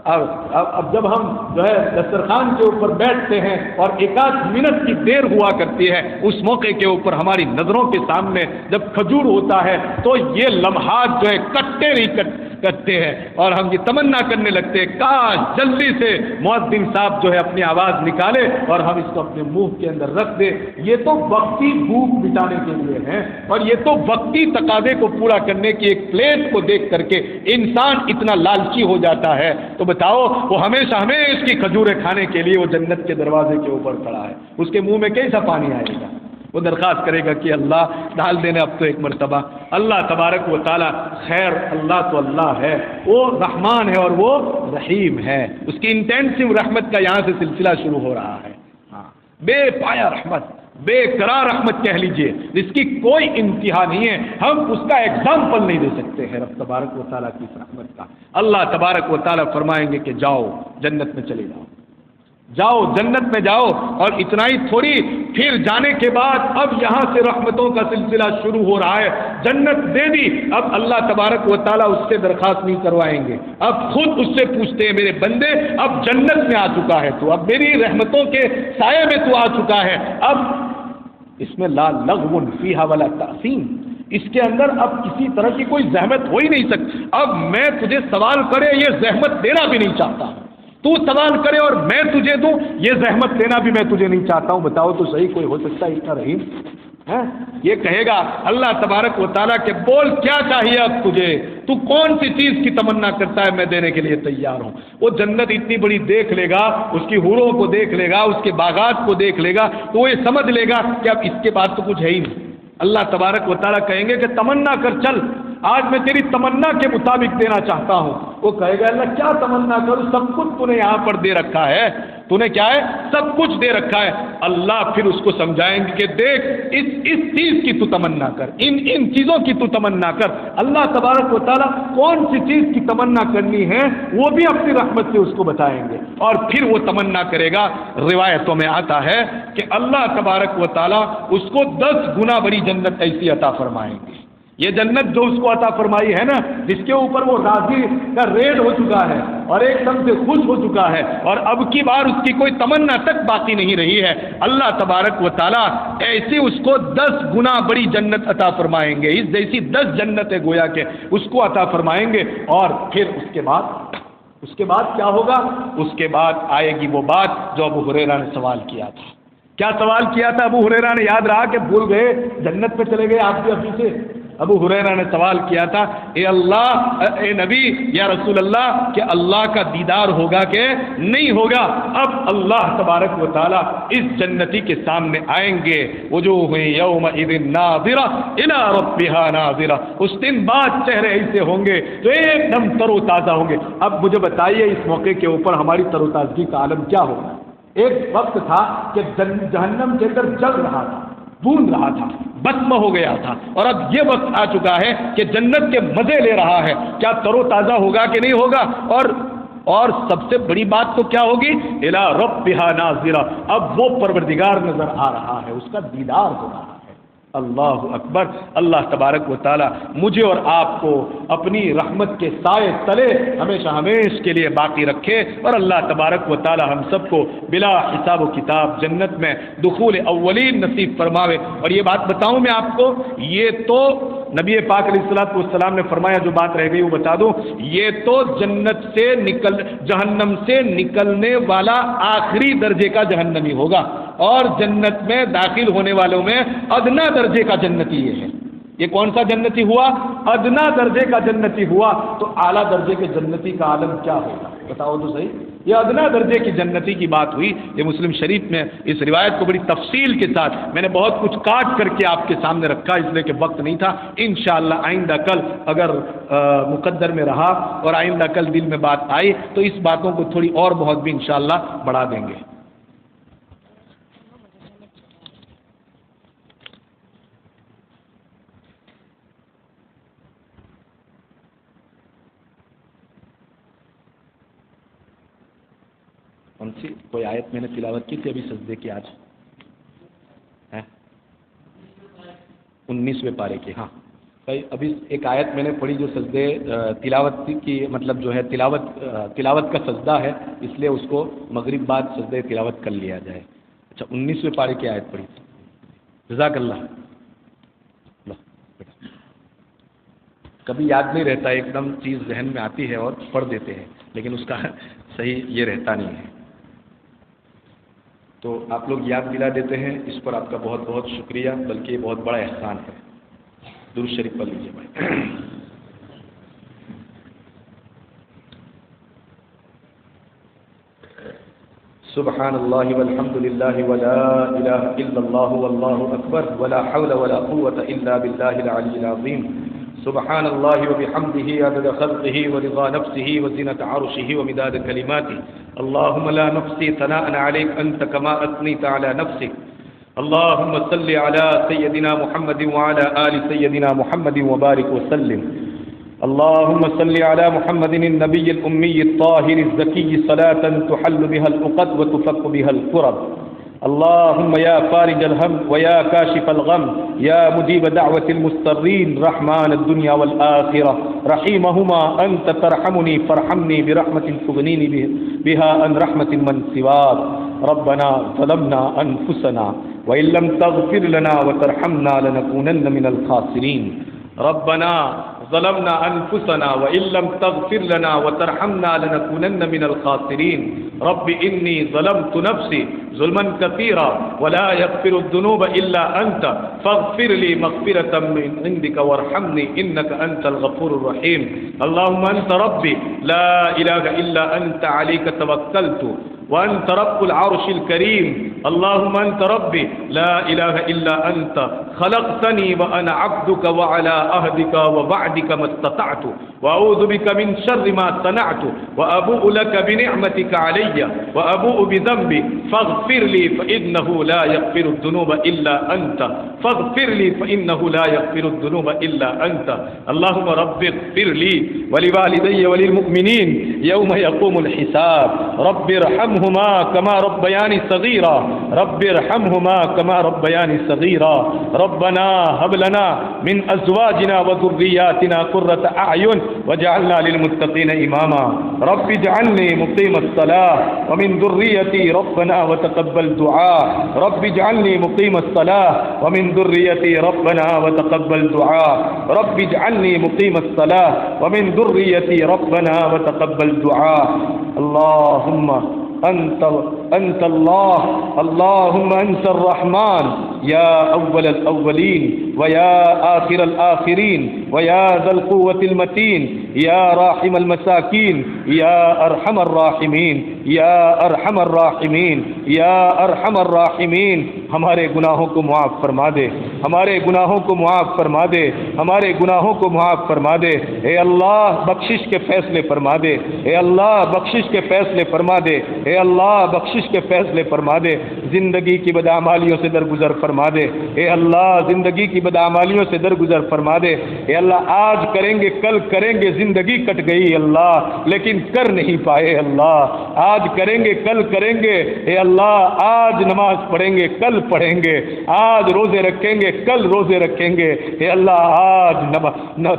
اب جب ہم جو ہے دسترخوان کے اوپر بیٹھتے ہیں اور ایک آدھ منٹ کی دیر ہوا کرتی ہے، اس موقع کے اوپر ہماری نظروں کے سامنے جب کھجور ہوتا ہے تو یہ لمحات جو ہے کٹتے نہیں کرتے ہیں، اور ہم یہ تمنا کرنے لگتے ہیں کاش جلدی سے مؤذن صاحب جو ہے اپنی آواز نکالے اور ہم اس کو اپنے منہ کے اندر رکھ دے۔ یہ تو وقتی بھوک مٹانے کے لیے ہے، اور یہ تو وقتی تقاضے کو پورا کرنے کی ایک پلیٹ کو دیکھ کر کے انسان اتنا لالچی ہو جاتا ہے۔ تو بتاؤ وہ ہمیشہ اس کی کھجوریں کھانے کے لیے وہ جنت کے دروازے کے اوپر کھڑا ہے، اس کے منہ میں کیسا پانی آئے گا؟ وہ درخواست کرے گا کہ اللہ ڈال دینے اب تو ایک مرتبہ۔ اللہ تبارک و تعالیٰ، خیر اللہ تو اللہ ہے، وہ رحمان ہے اور وہ رحیم ہے، اس کی انٹینسو رحمت کا یہاں سے سلسلہ شروع ہو رہا ہے۔ بے پایا رحمت، بے قرار رحمت کہہ لیجئے، جس کی کوئی انتہا نہیں ہے، ہم اس کا ایگزامپل نہیں دے سکتے ہیں رب تبارک و تعالیٰ کی رحمت کا۔ اللہ تبارک و تعالیٰ فرمائیں گے کہ جاؤ جنت میں چلے جاؤ جنت میں جاؤ، اور اتنا ہی تھوڑی، پھر جانے کے بعد اب یہاں سے رحمتوں کا سلسلہ شروع ہو رہا ہے۔ جنت دے دی، اب اللہ تبارک و تعالیٰ اس سے درخواست نہیں کروائیں گے، اب خود اس سے پوچھتے ہیں میرے بندے اب جنت میں آ چکا ہے تو، اب میری رحمتوں کے سائے میں تو آ چکا ہے، اب اس میں لا لغو فیہا ولا تأثیم، اس کے اندر اب کسی طرح کی کوئی زحمت ہو ہی نہیں سکتی۔ اب میں تجھے سوال کرے یہ زحمت دینا بھی نہیں چاہتا، تو سوال کرے اور میں تجھے دوں یہ زحمت لینا بھی میں تجھے نہیں چاہتا ہوں۔ بتاؤ تو صحیح، کوئی ہو سکتا ہے اتنا رحیم؟ یہ کہے گا اللہ تبارک و تعالیٰ کہ بول کیا چاہیے اب تجھے، تو کون سی چیز کی تمنا کرتا ہے، میں دینے کے لیے تیار ہوں۔ وہ جنت اتنی بڑی دیکھ لے گا، اس کی حوروں کو دیکھ لے گا، اس کے باغات کو دیکھ لے گا، تو وہ یہ سمجھ لے گا کہ اب اس کے بعد تو کچھ ہے ہی نہیں۔ اللہ تبارک و تعالیٰ کہیں گے کہ تمنا کر چل، آج میں تیری تمنا کے مطابق دینا چاہتا ہوں۔ وہ کہے گا اللہ کیا تمنا کروں، سب کچھ تو نے یہاں پر دے رکھا ہے، تو نے کیا ہے سب کچھ دے رکھا ہے۔ اللہ پھر اس کو سمجھائیں گے کہ دیکھ اس چیز کی تو تمنا کر، ان چیزوں کی تو تمنا کر۔ اللہ تبارک و تعالیٰ کون سی چیز کی تمنا کرنی ہے وہ بھی اپنی رحمت سے اس کو بتائیں گے، اور پھر وہ تمنا کرے گا۔ روایتوں میں آتا ہے کہ اللہ تبارک و تعالیٰ اس کو 10 گنا بڑی جنت ایسی عطا فرمائیں گے۔ یہ جنت جو اس کو عطا فرمائی ہے نا، جس کے اوپر وہ راضی کا ریڈ ہو چکا ہے اور ایک دم سے خوش ہو چکا ہے، اور اب کی بار اس کی کوئی تمنا تک باقی نہیں رہی ہے، اللہ تبارک و تعالیٰ ایسی اس کو 10 گنا بڑی جنت عطا فرمائیں گے، اس جیسی 10 جنتیں گویا کہ اس کو عطا فرمائیں گے۔ اور پھر اس کے بعد کیا ہوگا؟ اس کے بعد آئے گی وہ بات جو ابو ہریرہ نے سوال کیا تھا۔ کیا سوال کیا تھا ابو ہریرہ نے؟ یاد رہا کہ بھول گئے، جنت میں چلے گئے آپ بھی ابھی سے، ابو ہریرہ نے سوال کیا تھا، اے اللہ، اے نبی، یا رسول اللہ، کہ اللہ کا دیدار ہوگا کہ نہیں ہوگا؟ اب اللہ تبارک و تعالیٰ اس جنتی کے سامنے آئیں گے، وجوہ یومئذ ناظرہ الی ربہا ناظرہ، اس دن بعد چہرے ایسے ہوں گے تو ایک دم تر و تازہ ہوں گے۔ اب مجھے بتائیے اس موقع کے اوپر ہماری تر و تازگی کا عالم کیا ہوگا؟ ایک وقت تھا کہ جہنم کے اندر جل رہا تھا، بھون رہا تھا، بسم ہو گیا تھا، اور اب یہ وقت آ چکا ہے کہ جنت کے مزے لے رہا ہے۔ کیا تر و تازہ ہوگا کہ نہیں ہوگا؟ اور سب سے بڑی بات تو کیا ہوگی؟ الی ربہا ناظرہ، اب وہ پروردگار نظر آ رہا ہے، اس کا دیدار ہو رہا ہے۔ اللہ اکبر۔ اللہ تبارک و تعالی مجھے اور آپ کو اپنی رحمت کے سائے تلے ہمیشہ ہمیشہ کے لیے باقی رکھے، اور اللہ تبارک و تعالی ہم سب کو بلا حساب و کتاب جنت میں دخول اولین نصیب فرماوے۔ اور یہ بات بتاؤں میں آپ کو، یہ تو نبی پاک علیہ الصلوۃ والسلام نے فرمایا، جو بات رہ گئی وہ بتا دوں، یہ تو جہنم سے نکلنے والا آخری درجے کا جہنمی ہوگا، اور جنت میں داخل ہونے والوں میں ادنا درجے کا جنتی یہ ہے۔ یہ کون سا جنتی ہوا؟ ادنا درجے کا جنتی ہوا، تو اعلیٰ درجے کے جنتی کا عالم کیا ہوگا؟ بتاؤ تو صحیح۔ یہ ادنا درجے کی جنتی کی بات ہوئی۔ یہ مسلم شریف میں اس روایت کو بڑی تفصیل کے ساتھ میں نے بہت کچھ کاٹ کر کے آپ کے سامنے رکھا، اس لیے کہ وقت نہیں تھا۔ انشاءاللہ آئندہ کل اگر مقدر میں رہا اور آئندہ کل دل میں بات آئی تو اس باتوں کو تھوڑی اور بہت بھی انشاءاللہ بڑھا دیں گے۔ کون سی کوئی آیت میں نے تلاوت کی تھی ابھی سجدے کی؟ آج ہے 19ویں پارے کی۔ ہاں بھائی، ابھی ایک آیت میں نے پڑھی جو سجدے تلاوت کی، مطلب جو ہے تلاوت کا سجدہ ہے، اس لیے اس کو مغرب بعد سجدے تلاوت کر لیا جائے۔ اچھا، 19ویں پارے کی آیت پڑھی تھی۔ جزاک اللہ۔ کبھی یاد نہیں رہتا، ایک دم چیز ذہن میں آتی ہے اور پڑھ دیتے ہیں، لیکن اس کا صحیح یہ رہتا نہیں ہے، تو آپ لوگ یاد دلا دیتے ہیں، اس پر آپ کا بہت بہت شکریہ، بلکہ یہ بہت بڑا احسان ہے۔ درود شریف پڑھ لیجیے بھائی۔ سبحان اللہ والحمد للہ ولا الہ الا اللہ واللہ اکبر ولا حول ولا قوة الا باللہ العلی العظیم۔ سبحان اللہ وبحمدہ عدد خلقہ ورضا نفسہ وزنة عرشہ ومداد کلماتہ۔ اللہم لا نحصی ثناء علیک انت کما اثنیت علی نفسک۔ اللہم صل علی سیدنا محمد وعلى آل سیدنا محمد وبارک وسلم۔ اللہم صل علی محمد النبی الأمی الطاہر الزکی صلاة تحل بها العقد وتفك بها الكرب۔ اللهم يا فارج الهم ويا كاشف الغم يا مجيب دعوة المضطرين رحمن الدنيا والآخرة رحيمهما أنت ترحمني فارحمني برحمة تغنيني بها عن رحمة من سواك۔ ربنا ظلمنا أنفسنا وإن لم تغفر لنا وترحمنا لنكونن من الخاسرين۔ ربنا ظلمنا أنفسنا وإن لم تغفر لنا وترحمنا لنكونن من الخاسرين۔ رب إني ظلمت نفسي ظلما كثيرا ولا يغفر الذنوب إلا أنت فاغفر لي مغفرة من عندك وارحمني إنك أنت الغفور الرحيم۔ اللهم أنت ربي لا إله إلا أنت عليك توكلت وأنت رب العرش الكريم۔ اللهم أنت ربي لا إله إلا أنت خلقتني وأنا عبدك وعلى عهدك ووعدك ما استطعت وأعوذ بك من شر ما صنعت وأبوء لك بنعمتك علي وأبوء بذنبي فاغفر لي فإنه لا يغفر الذنوب إلا أنت فاغفر لي فإنه لا يغفر الذنوب إلا أنت۔ اللهم رب اغفر لي ولوالدي وللمؤمنين يوم يقوم الحساب۔ رب ارحمهما كما ربياني صغيرا رب ارحمهما كما ربياني صغيرا۔ ربنا هب لنا من أزواجنا وذرياتنا قرة أعين واجعلنا للمتقين إماما۔ رب اجعلني مقيم الصلاة ومن ذريتي ربنا وتقبل دعاء۔ رب اجعلني مقيم الصلاة ومن ذريتي ربنا وتقبل دعاء۔ رب اجعلني مقيم الصلاة ومن ذريتي ربنا وتقبل دعاء۔ اللهم أنت الله، اللهم أنت الرحمن يا أول الأولين ويا آخر الآخرين ويا ذا القوة المتين يا راحم المساكين يا أرحم الراحمين يا أرحم الراحمين يا أرحم الراحمين ہمارے گناہوں کو معاف فرما دے، ہمارے گناہوں کو معاف فرما دے، ہمارے گناہوں کو معاف فرما دے۔ اے اللہ بخشش کے فیصلے فرما دے، اے اللہ بخشش کے فیصلے فرما دے، اے اللہ بخشش کے فیصلے فرما دے۔ زندگی کی بدعمالیوں سے درگزر فرما دے، اے اللہ زندگی کی بدعمالیوں سے درگزر فرما دے۔ اے اللہ آج کریں گے کل کریں گے، زندگی کٹ گئی اللہ لیکن کر نہیں پائے اللہ، آج کریں گے کل کریں گے، اے اللہ آج نماز پڑھیں گے کل پڑھیں گے، آج روزے رکھیں گے کل روزے رکھیں گے، اے اللہ آج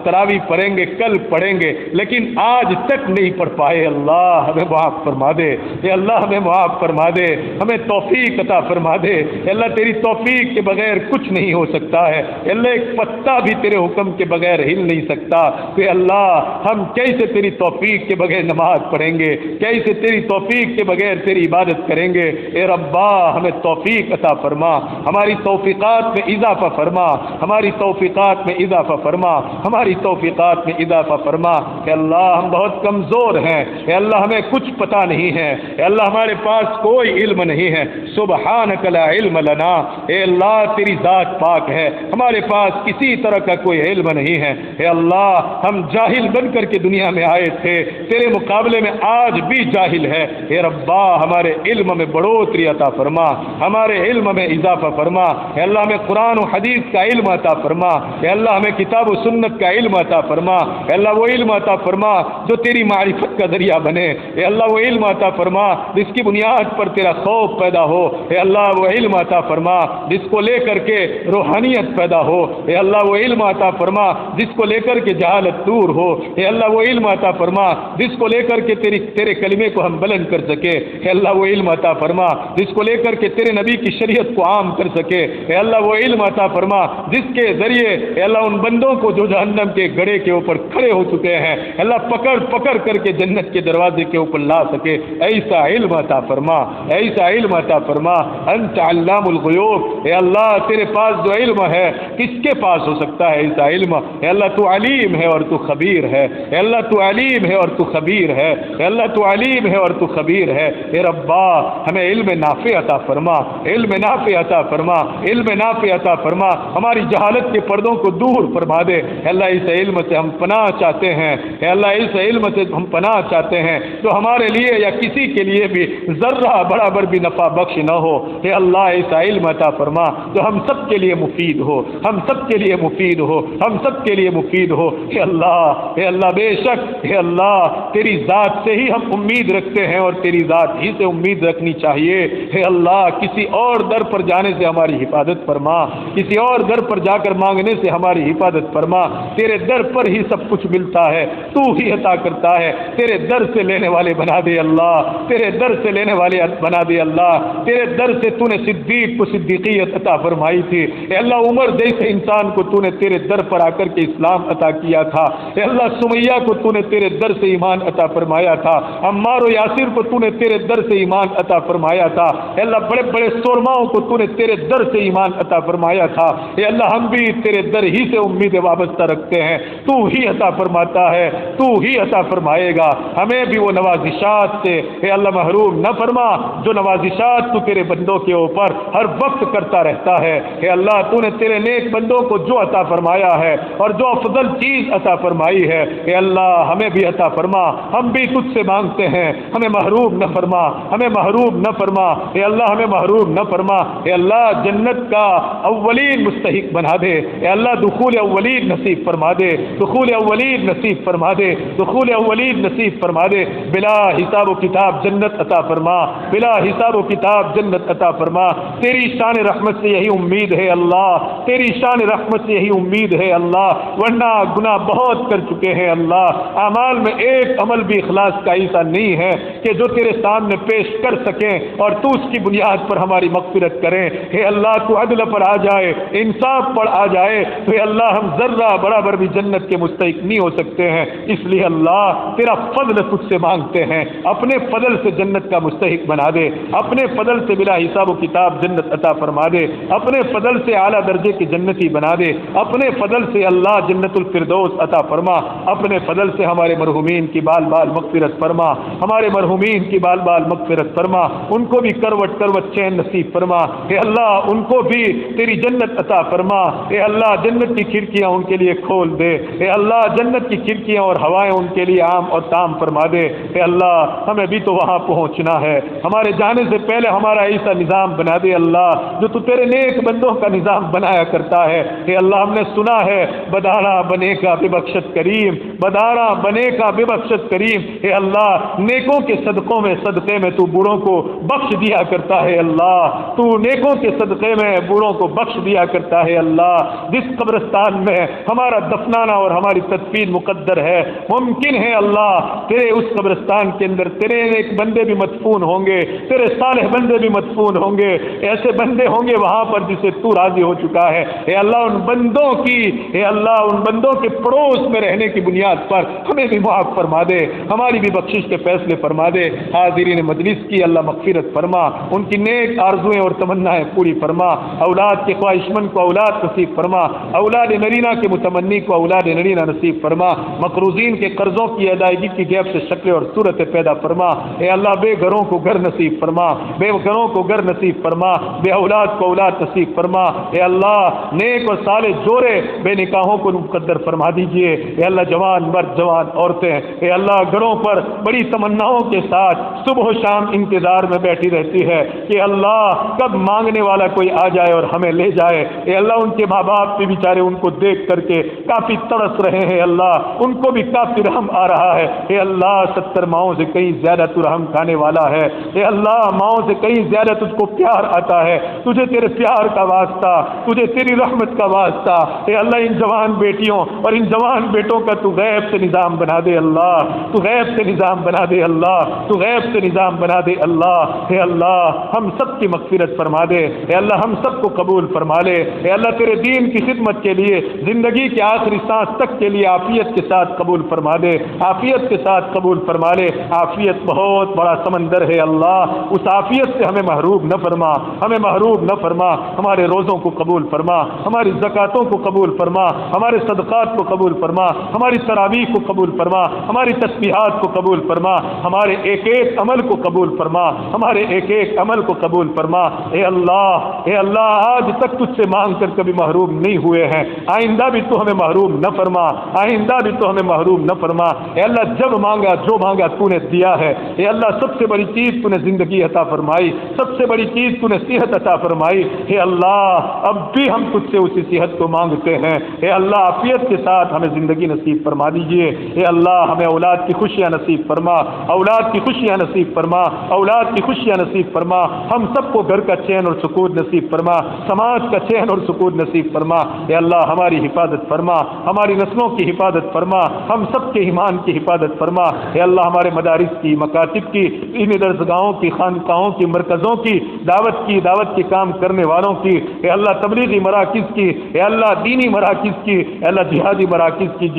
تراویح پڑھیں گے کل پڑھیں گے لیکن آج تک نہیں پڑھ پائے اللہ ہمیں معاف فرما دے، اے اللہ ہمیں معاف فرما دے، ہمیں توفیق عطا فرما دے۔ اے اللہ تیری توفیق کے بغیر کچھ نہیں ہو سکتا ہے، اے اللہ ایک پتا بھی تیرے حکم کے بغیر ہل نہیں سکتا، تو اے اللہ ہم کیسے تیری توفیق کے بغیر نماز پڑھیں گے، کیسے تیری توفیق کے بغیر تیری عبادت کریں گے۔ اے ربا ہمیں توفیق عطا فرما، ہماری توفیقات میں اضافہ فرما، ہماری توفیقات میں اضافہ فرما، ہماری توفیقات میں اضافہ فرما۔ اے اللہ ہم بہت کمزور ہیں، اے اللہ ہمیں کچھ پتہ نہیں ہے، اے اللہ ہمارے پاس کوئی علم نہیں ہے۔ سبحانک لا علم لنا، اے اللہ تیری ذات پاک ہے، ہمارے پاس کسی طرح کا کوئی علم نہیں ہے۔ اے اللہ ہم جاہل بن کر کے دنیا میں آئے تھے، تیرے مقابلے میں آج بھی جاہل ہے۔ اے ربا ہمارے علم میں بڑھوتری عطا فرما، ہمارے علم میں اضافہ فرما۔ اے اللہ ہمیں قرآن و حدیث کا علم عطا فرما، اے اللہ ہمیں کتاب و سنت کا علم عطا فرما، اے اللہ وہ علم عطا فرما جو تیری معرفت کا ذریعہ بنے، اے اللہ وہ علم عطا فرما جس کی بنیاد پر تیرا خوف پیدا ہو، اے اللہ وہ علم عطا فرما جس کو لے کر کے روحانیت پیدا ہو، اے اللہ وہ علم عطا فرما جس کو لے کر کے جہالت دور ہو، اے اللہ وہ علم عطا فرما جس کو لے کر کے تیرے کلمے کو ہم بلند کر سکے، اے اللہ وہ علم عطا فرما جس کو لے کر کے تیرے نبی کی شریعت کو عام کر سکے، اے اللہ وہ علم عطا فرما جس کے ذریعے اے اللہ ان بندوں کو جو جہنم کے گڑھے کے اوپر کھڑے ہو چکے ہیں اے اللہ پکڑ پکڑ کر کے جنت کے دروازے کے اوپر لا سکے، ایسا علم عطا فرما، ایسا علم عطا فرما۔ انت علام الغیوب، اے اللہ تیرے پاس جو علم ہے کس کے پاس ہو سکتا ہے ایسا علم؟ اے اللہ تو علیم ہے اور تو خبیر ہے، اے اللہ تو علیم ہے اور تو خبیر ہے، اے اللہ تو علیم ہے اور تو خبیر ہے۔ اے ربا ہمیں علم نافع عطا فرما، علم نافع عطا فرما، علم نافع عطا فرما، ہماری جہالت کے پردوں کو دور فرما دے۔ اے اللہ اس علم سے ہم پناہ چاہتے ہیں، اے اللہ اس علم سے ہم پناہ چاہتے ہیں جو ہمارے لیے یا کسی کے لیے بھی ذرہ برابر بھی نفع بخش نہ ہو۔ اے اللہ ایسا علم عطا فرما جو ہم سب کے لیے مفید ہو، ہم سب کے لیے مفید ہو، ہم سب کے لیے مفید ہو۔ اے اللہ بے شک اے اللہ تیری ذات سے ہی ہم امید رکھتے ہیں اور تیری ذات ہی سے امید رکھنی چاہیے۔ اے اللہ کسی اور در پر جانے سے ہماری حفاظت فرما، کسی اور در پر جا کر مانگنے سے ہماری حفاظت فرما۔ تیرے در پر ہی سب کچھ ملتا ہے، تو ہی عطا کرتا ہے، تیرے در سے لینے والے بنا دے اللہ، تیرے در سے لینے والے بنا دے اللہ۔ تیرے در سے تو نے صدیق کو صدیقیت عطا فرمائی تھی، اے اللہ عمر جیسے انسان کو تو نے تیرے در پر آ کر کے اسلام عطا کیا تھا، اے اللہ سمیہ کو تو نے تیرے در سے ایمان عطا فرمایا تھا، عمار و یاسر کو تو نے تیرے در سے ایمان عطا فرمایا تھا، اے اللہ بڑے بڑے سورماؤں کو تو نے تیرے در سے ایمان عطا فرمایا تھا۔ اے اللہ ہم بھی تیرے در ہی سے امید وابستہ رکھتے ہیں، تو ہی عطا فرماتا ہے، تو ہی عطا فرمائے گا۔ ہمیں بھی وہ نوازشات سے اے اللہ محروم نہ فرما جو نوازشات تو تیرے بندوں کے اوپر ہر وقت کرتا رہتا ہے۔ اے اللہ تو نے تیرے نیک بندوں کو جو عطا فرمایا ہے اور جو افضل چیز عطا فرمائی ہے اے اللہ ہمیں بھی عطا فرما، ہم بھی تجھ سے مانگتے ہیں، ہمیں محروم نہ فرما، ہمیں محروم نہ فرما، اے اللہ ہمیں محروم نہ فرما۔ اے اللہ جنت کا اولین مستحق بنا دے، اے اللہ دخول اولین نصیب فرما دے، دخول اولین نصیب فرما دے، دخول اولین نصیب فرما دے۔ بلا حساب و کتاب جنت عطا فرما، بلا حساب و کتاب جنت عطا فرما۔ تیری شان رحمت سے یہی امید ہے اللہ، تیری شان رحمت سے یہی امید ہے اللہ، ورنہ گناہ بہت کر چکے ہیں اللہ، اعمال میں ایک عمل بھی اخلاص کا ایسا نہیں ہے کہ جو تیرے سامنے پیش کر سکیں اور تو اس کی بنیاد پر ہماری مغفرت کریں۔ اے اللہ تو عدل پر آ جائے، انصاف پر آ جائے تو اے اللہ ہم ذرہ برابر بھی جنت کے مستحق نہیں ہو سکتے ہیں، اس لیے اللہ تیرا فضل تجھ سے مانگتے ہیں، اپنے فضل سے جنت کا مستحق بنا دے، اپنے فضل سے بلا حساب و کتاب جنت عطا فرما دے، اپنے فضل سے اعلیٰ درجے کی کے جنتی بنا دے، اپنے فضل سے اللہ جنت الفردوس عطا فرما، اپنے فضل سے ہمارے مرحومین کی بال بال مغفرت فرما، ہمارے مرحومین کی بال بال مغفرت فرما، ان کو بھی کروٹ کروٹ چین نصیب فرما، اے اللہ ان کو بھی تیری جنت عطا فرما، اے اللہ جنت کی کھڑکیاں ان کے لیے کھول دے، اے اللہ جنت کی کھڑکیاں اور ہوائیں ان کے لیے عام اور تام فرما دے، اے اللہ ہمیں بھی تو وہاں پہنچنا ہے، ہمارے جانے سے پہلے ہمارا ایسا نظام بنا دے اللہ جو تو تیرے نیک بندوں کا نظام بنایا کرتا ہے، اے اللہ ہم نے سنا ہے بدارا بنے کا بے بخشت کریم، بدارا بنے کا بے بخشت کریم، اے اللہ نیکوں کے صدقوں میں صدقے میں تو بوڑھوں کو بخش دیا کرتا ہے، اللہ تو نیکوں کے صدقے میں بوڑھوں کو بخش دیا کرتا ہے، اللہ جس قبرستان میں ہمارا دفنانا اور ہماری تدفین مقدر ہے، ممکن ہے اللہ تیرے اس قبرستان کے اندر تیرے ایک بندے بھی مدفون ہوں گے، تیرے صالح بندے بھی مدفون ہوں گے، ایسے بندے ہوں گے وہاں پر جسے تو راضی ہو چکا ہے، اے اللہ ان بندوں کی، اے اللہ ان بندوں کے پڑوس میں رہنے کی بنیاد پر ہمیں بھی معاف فرما دے، ہماری بھی بخشش کے فیصلے فرما دے، حاضرین مجلس کی اللہ مغفرت فرما، ان کی نیک آرزویں اور تمنائیں پوری فرما، اولاد کے خواہشمند کو اولاد نصیب فرما، اولاد نرینہ کے متمنی کو اولاد نرینہ نصیب فرما، مقروضین کے قرضوں کی ادائیگی کی غیب سے شکل اور صورت پیدا فرما، اے اللہ بے گھروں کو گھر نصیب فرما، بے گھروں کو گھر نصیب فرما، بے اولاد کو اولاد نصیب فرما، اے اللہ نیک اور صالح جوڑے بے نکاحوں کو مقدر فرما دیجئے، اے اللہ جوان مرد جوان عورتیں اے اللہ گھروں پر بڑی تمناؤں کے ساتھ صبح و شام انتظار میں بیٹھی رہتی ہے کہ اللہ کب مانگنے والا کوئی آ جائے اور ہمیں لے جائے، اے اللہ ان کے ماں باپ بھی بیچارے ان کو دیکھ کر کے کافی تڑس رہے ہیں، اللہ ان کو بھی کافی رحم آ رہا ہے، اے اللہ 70 ماؤں سے کہیں زیادہ تو رحم کھانے والا ہے، اے اللہ ماؤں سے کہیں زیادہ تجھ کو پیار آتا ہے، تجھے تیرے پیار کا واسطہ، تجھے تیری رحمت کا واسطہ، اے اللہ ان جوان بیٹیوں اور ان جوان بیٹوں کا تو غیب سے نظام بنا دے، اللہ تو غیب سے نظام بنا دے، اللہ تو غیب سے نظام بنا دے، اللہ اے اللہ ہم سب کی مغفرت فرما دے، اے اللہ ہم سب کو قبول فرما لے، اے اللہ تیرے دین کی خدمت کے لیے زندگی کے آخری سانس تک کے لیے عافیت کے ساتھ قبول فرما دے، عافیت کے ساتھ قبول فرما لے، عافیت بہت بڑا سمندر ہے اللہ، اس عافیت سے ہمیں محروم نہ فرما، ہمیں محروم نہ فرما، ہمارے روزوں کو قبول فرما، ہماری زکاتوں کو قبول فرما، ہمارے صدقات کو قبول فرما، ہماری تراویح کو قبول فرما، ہماری تسبیحات کو قبول فرما، ہمارے ایک ایک عمل کو قبول فرما، ہمارے ایک ایک عمل کو قبول فرما، اے اللہ آج تک تجھ سے مانگ کر کبھی محروم نہیں ہوئے ہیں، آئندہ بھی تو ہمیں محروم نہ فرما، آئندہ بھی تو ہمیں محروم نہ فرما، اے اللہ جب مانگا جو مانگا تو نے دیا ہے، اے اللہ سب سے بڑی چیز تو نے زندگی عطا فرمائی، سب سے بڑی چیز تو نے صحت عطا فرمائی، اے اللہ اب بھی ہم تجھ سے اسی صحت کو مانگتے ہیں، اے اللہ عافیت کے ساتھ ہمیں زندگی نصیب فرما دیجئے، اے اللہ ہمیں اولاد کی خوشیاں نصیب فرما، اولاد کی خوشیاں نصیب فرما، اولاد کی خوشیاں نصیب فرما، ہم سب کو گھر کا چین اور سکون نصیب فرما، سماج کا چین اور سکون نصیب فرما، اے اللہ ہماری حفاظت فرما، ہماری نسلوں کی حفاظت فرما، ہم سب کے ایمان کی حفاظت فرما، اے اللہ ہمارے مدارس کی، مکاتب کی، ان درسگاہوں کی، خانقاہوں کی، مرکزوں کی، دعوت کے کام کرنے والوں کی، اے اللہ تبلیغی مراکز کی، اے اللہ دینی مراکز کی، اے اللہ جہادی مراکز کی،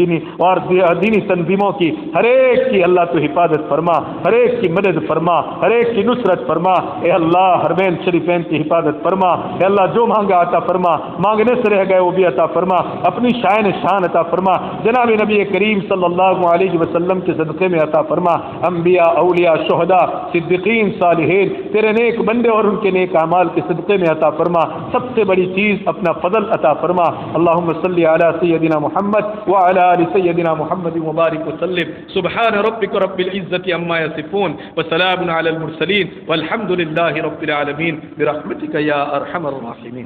اور دینی تنظیموں کی، ہر ایک کی اللہ تو حفاظت فرما، ہر ایک کی مدد فرما، ہر ایک کی نصرت فرما، اے اللہ حرمین شریفین کی حفاظت فرما، اے اللہ جو مانگا عطا فرما، مانگنے سے رہ گئے وہ بھی عطا فرما، اپنی شان عطا فرما، جناب نبی کریم صلی اللہ علیہ وسلم کے صدقے میں عطا فرما، انبیاء اولیاء شہداء صدیقین صالحین تیرے نیک بندے اور ان کے نیک اعمال کے صدقے میں عطا فرما، سب سے بڑی چیز اپنا فضل عطا فرما، اللہم صلی علی سیدنا محمد وعلی آل سیدنا محمد وبارک وسلم، سبحان ربک رب العزت عما یصفون وسلام علی المرسلین والحمد للہ رب العالمین برحمتک یا ارحم الراحمین۔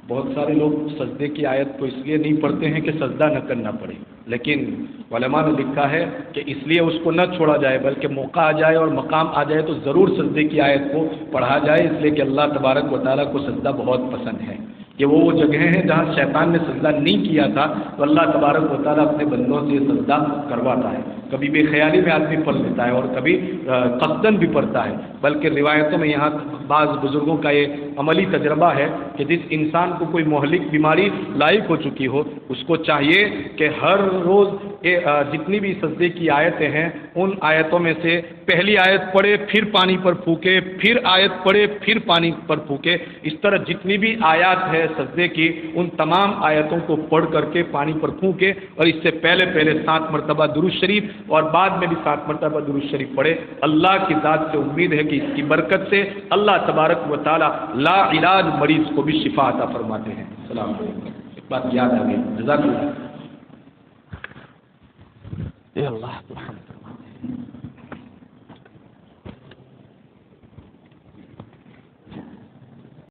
بہت سارے لوگ سجدے کی آیت کو اس لیے نہیں پڑھتے ہیں کہ سجدہ نہ کرنا پڑے، لیکن علماء نے لکھا ہے کہ اس لیے اس کو نہ چھوڑا جائے، بلکہ موقع آ جائے اور مقام آ جائے تو ضرور سجدے کی آیت کو پڑھا جائے، اس لیے کہ اللہ تبارک و تعالیٰ کو سجدہ بہت پسند ہے۔ یہ وہ جگہیں ہیں جہاں شیطان نے سجدہ نہیں کیا تھا تو اللہ تبارک و تعالیٰ اپنے بندوں سے سجدہ کرواتا ہے، کبھی بے خیالی میں آدمی پڑھ لیتا ہے اور کبھی قصدن بھی پڑھتا ہے، بلکہ روایتوں میں یہاں بعض بزرگوں کا یہ عملی تجربہ ہے کہ جس انسان کو کوئی مہلک بیماری لاحق ہو چکی ہو اس کو چاہیے کہ ہر روز جتنی بھی سجدے کی آیتیں ہیں ان آیتوں میں سے پہلی آیت پڑھے پھر پانی پر پھونکے، پھر آیت پڑھے پھر پانی پر پھونکے، اس طرح جتنی بھی آیات ہے سجدے کی ان تمام آیتوں کو پڑھ کر کے پانی پر پھونکے، اور اس سے پہلے 7 مرتبہ درود شریف اور بعد میں بھی 7 مرتبہ درود شریف پڑھے۔ اللہ کی ذات سے امید ہے کہ اس کی برکت سے اللہ تبارک و تعالی لا علاج مریض کو بھی شفا عطا فرماتے ہیں۔ السلام علیکم۔ ایک بات یاد آ گئی، جزاک اللہ۔ اے اللہ